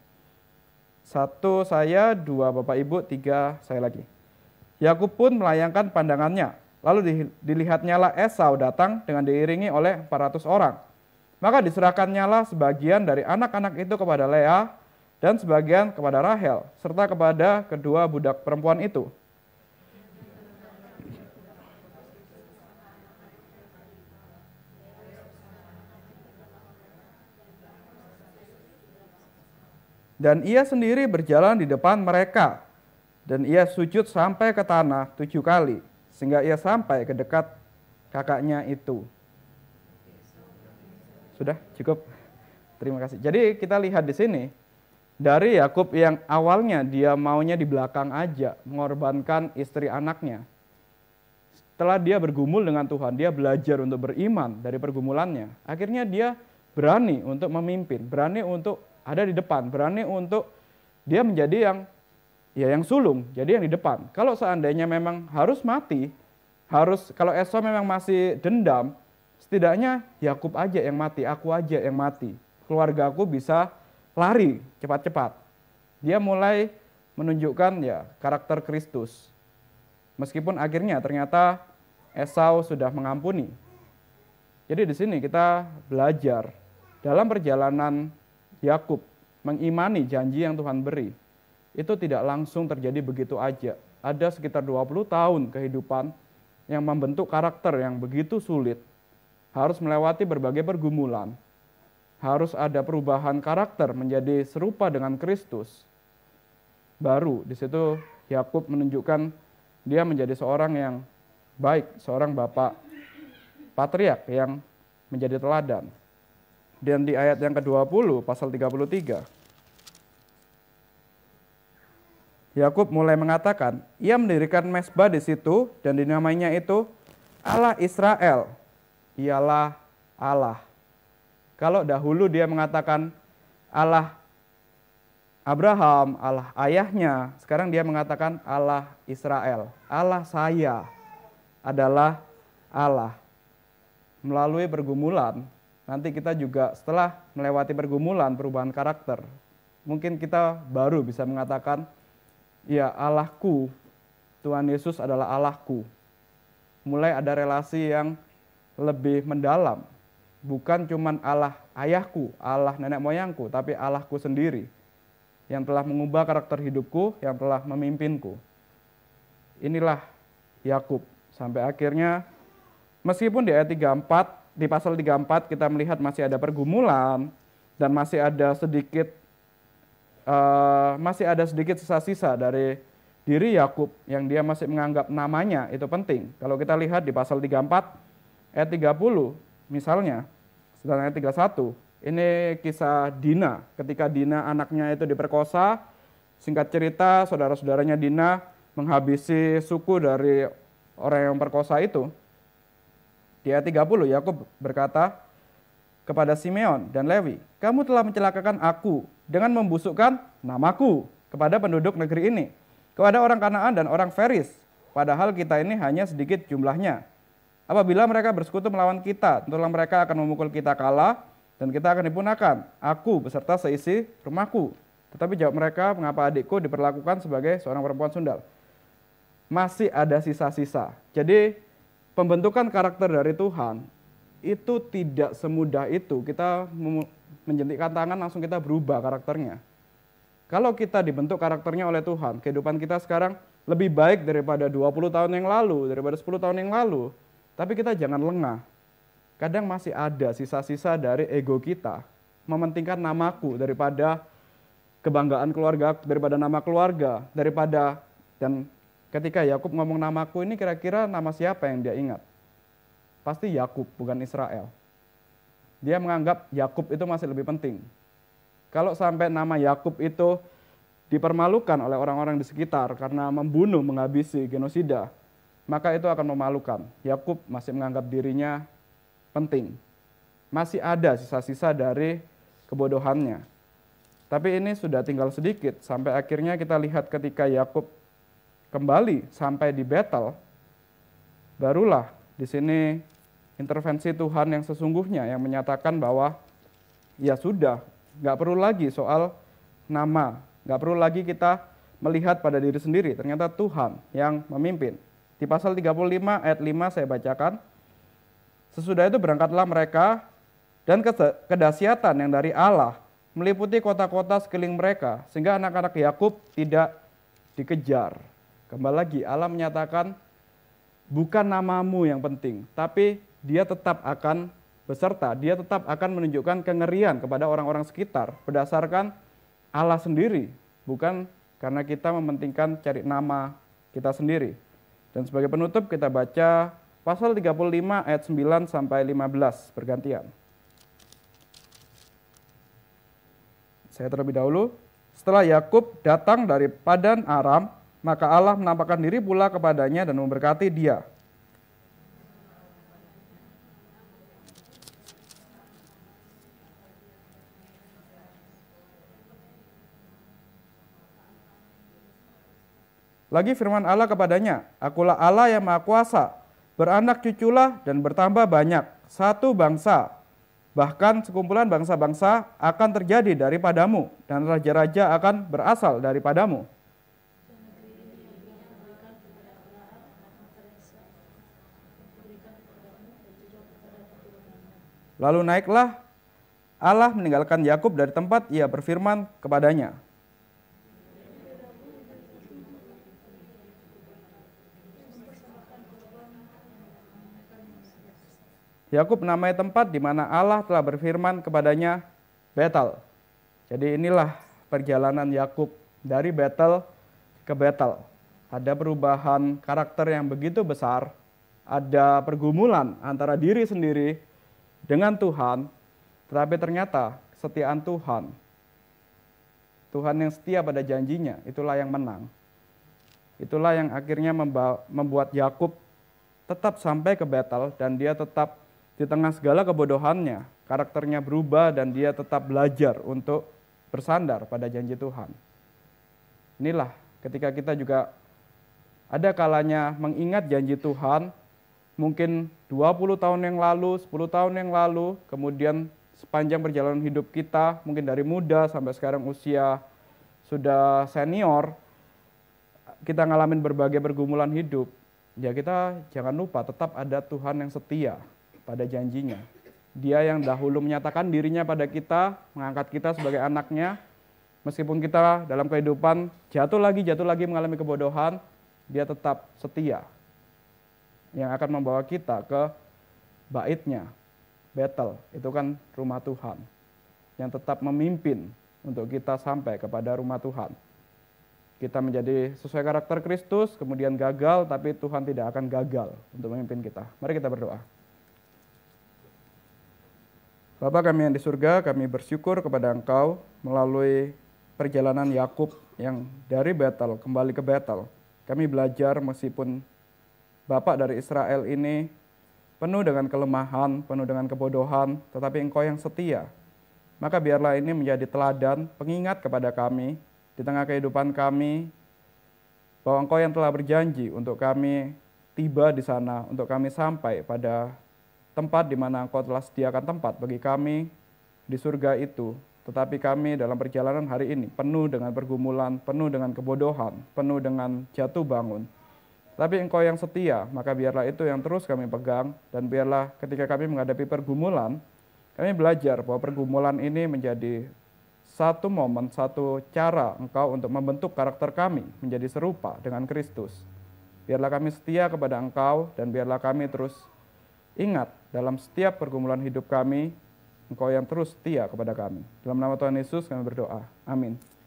1 saya, 2 Bapak Ibu, 3 saya lagi. Yakub pun melayangkan pandangannya. Lalu dilihatnyalah Esau datang dengan diiringi oleh 400 orang. Maka diserahkannyalah sebagian dari anak-anak itu kepada Lea dan sebagian kepada Rahel, serta kepada kedua budak perempuan itu. Dan ia sendiri berjalan di depan mereka, dan ia sujud sampai ke tanah 7 kali, sehingga ia sampai ke dekat kakaknya itu. Sudah cukup? Terima kasih. Jadi kita lihat di sini, dari Yakub yang awalnya dia maunya di belakang aja, mengorbankan istri anaknya. Setelah dia bergumul dengan Tuhan, dia belajar untuk beriman dari pergumulannya. Akhirnya dia berani untuk memimpin, berani untuk ada di depan, berani untuk dia menjadi yang sulung, jadi yang di depan. Kalau seandainya memang harus mati, kalau Esau memang masih dendam, setidaknya Yakub aja yang mati, aku aja yang mati. Keluarga aku bisa lari cepat-cepat. Dia mulai menunjukkan karakter Kristus. Meskipun akhirnya ternyata Esau sudah mengampuni. Jadi di sini kita belajar dalam perjalanan Yakub mengimani janji yang Tuhan beri. Itu tidak langsung terjadi begitu aja. Ada sekitar 20 tahun kehidupan yang membentuk karakter yang begitu sulit. Harus melewati berbagai pergumulan. Harus ada perubahan karakter menjadi serupa dengan Kristus. Baru di situ Yakub menunjukkan dia menjadi seorang yang baik, seorang bapak patriark yang menjadi teladan. Dan di ayat yang ke-20, pasal 33, Yakub mulai mengatakan, ia mendirikan mezbah di situ dan dinamainya itu Allah Israel, ialah Allah. Kalau dahulu dia mengatakan Allah Abraham, Allah ayahnya, sekarang dia mengatakan Allah Israel, Allah saya adalah Allah. Melalui pergumulan, nanti kita juga setelah melewati pergumulan, perubahan karakter, mungkin kita baru bisa mengatakan, ya Allahku, Tuhan Yesus adalah Allahku. Mulai ada relasi yang lebih mendalam bukan cuman Allah ayahku, Allah nenek moyangku, tapi Allahku sendiri yang telah mengubah karakter hidupku, yang telah memimpinku. Inilah Yakub. Sampai akhirnya meskipun di ayat 34, di pasal 34 kita melihat masih ada pergumulan dan masih ada sedikit sisa-sisa dari diri Yakub yang dia masih menganggap namanya itu penting. Kalau kita lihat di pasal 34 ayat 30 misalnya, dan ayat 31, ini kisah Dina. Ketika Dina anaknya itu diperkosa, singkat cerita saudara-saudaranya Dina menghabisi suku dari orang yang perkosa itu. Di ayat 30 Yakub berkata kepada Simeon dan Lewi, "Kamu telah mencelakakan aku dengan membusukkan namaku kepada penduduk negeri ini, kepada orang Kanaan dan orang Feris, padahal kita ini hanya sedikit jumlahnya. Apabila mereka bersekutu melawan kita, tentulah mereka akan memukul kita kalah dan kita akan dipunahkan, aku beserta seisi rumahku." Tetapi jawab mereka, "Mengapa adikku diperlakukan sebagai seorang perempuan sundal?" Masih ada sisa-sisa. Jadi pembentukan karakter dari Tuhan itu tidak semudah itu. Kita menjentikkan tangan langsung kita berubah karakternya. Kalau kita dibentuk karakternya oleh Tuhan, kehidupan kita sekarang lebih baik daripada 20 tahun yang lalu, daripada 10 tahun yang lalu. Tapi kita jangan lengah. Kadang masih ada sisa-sisa dari ego kita, mementingkan namaku daripada kebanggaan keluarga, daripada nama keluarga, dan ketika Yakub ngomong namaku ini kira-kira nama siapa yang dia ingat? Pasti Yakub, bukan Israel. Dia menganggap Yakub itu masih lebih penting. Kalau sampai nama Yakub itu dipermalukan oleh orang-orang di sekitar karena membunuh, menghabisi, genosida, maka itu akan memalukan. Yakub masih menganggap dirinya penting. Masih ada sisa-sisa dari kebodohannya. Tapi ini sudah tinggal sedikit, sampai akhirnya kita lihat ketika Yakub kembali sampai di Betel, barulah di sini intervensi Tuhan yang sesungguhnya yang menyatakan bahwa ya sudah, nggak perlu lagi soal nama, nggak perlu lagi kita melihat pada diri sendiri, ternyata Tuhan yang memimpin. Di pasal 35 ayat 5 saya bacakan, "Sesudah itu berangkatlah mereka dan kedahsyatan yang dari Allah meliputi kota-kota sekeliling mereka, sehingga anak-anak Yakub tidak dikejar." Kembali lagi Allah menyatakan bukan namamu yang penting, tapi dia tetap akan beserta, dia tetap akan menunjukkan kengerian kepada orang-orang sekitar berdasarkan Allah sendiri, bukan karena kita mementingkan cari nama kita sendiri. Dan sebagai penutup kita baca pasal 35 ayat 9 sampai 15 bergantian. Saya terlebih dahulu. Setelah Yakub datang dari Padan Aram, maka Allah menampakkan diri pula kepadanya dan memberkati dia. Lagi firman Allah kepadanya, "Akulah Allah yang Maha Kuasa, beranak cuculah dan bertambah banyak, satu bangsa, bahkan sekumpulan bangsa-bangsa akan terjadi daripadamu, dan raja-raja akan berasal daripadamu." Lalu naiklah Allah meninggalkan Yakub dari tempat ia berfirman kepadanya. Yakub menamai tempat di mana Allah telah berfirman kepadanya Betel. Jadi inilah perjalanan Yakub dari Betel ke Betel. Ada perubahan karakter yang begitu besar, ada pergumulan antara diri sendiri dengan Tuhan, tetapi ternyata kesetiaan Tuhan, Tuhan yang setia pada janjinya, itulah yang menang. Itulah yang akhirnya membuat Yakub tetap sampai ke Betel, dan dia tetap di tengah segala kebodohannya, karakternya berubah dan dia tetap belajar untuk bersandar pada janji Tuhan. Inilah ketika kita juga ada kalanya mengingat janji Tuhan, mungkin 20 tahun yang lalu, 10 tahun yang lalu, kemudian sepanjang perjalanan hidup kita, mungkin dari muda sampai sekarang usia sudah senior, kita ngalamin berbagai pergumulan hidup, ya kita jangan lupa tetap ada Tuhan yang setia pada janjinya. Dia yang dahulu menyatakan dirinya pada kita, mengangkat kita sebagai anaknya. Meskipun kita dalam kehidupan jatuh lagi mengalami kebodohan, dia tetap setia. Yang akan membawa kita ke baitnya, Betel, itu kan rumah Tuhan. Yang tetap memimpin untuk kita sampai kepada rumah Tuhan. Kita menjadi sesuai karakter Kristus, kemudian gagal, tapi Tuhan tidak akan gagal untuk memimpin kita. Mari kita berdoa. Bapa kami yang di surga, kami bersyukur kepada Engkau melalui perjalanan Yakub yang dari Betel kembali ke Betel. Kami belajar meskipun Bapak dari Israel ini penuh dengan kelemahan, penuh dengan kebodohan, tetapi Engkau yang setia. Maka biarlah ini menjadi teladan, pengingat kepada kami di tengah kehidupan kami, bahwa Engkau yang telah berjanji untuk kami tiba di sana, untuk kami sampai pada tempat di mana Engkau telah sediakan tempat bagi kami di surga itu. Tetapi kami dalam perjalanan hari ini penuh dengan pergumulan, penuh dengan kebodohan, penuh dengan jatuh bangun. Tapi Engkau yang setia, maka biarlah itu yang terus kami pegang, dan biarlah ketika kami menghadapi pergumulan, kami belajar bahwa pergumulan ini menjadi satu momen, satu cara Engkau untuk membentuk karakter kami menjadi serupa dengan Kristus. Biarlah kami setia kepada Engkau, dan biarlah kami terus ingat dalam setiap pergumulan hidup kami, Engkau yang terus setia kepada kami. Dalam nama Tuhan Yesus kami berdoa. Amin.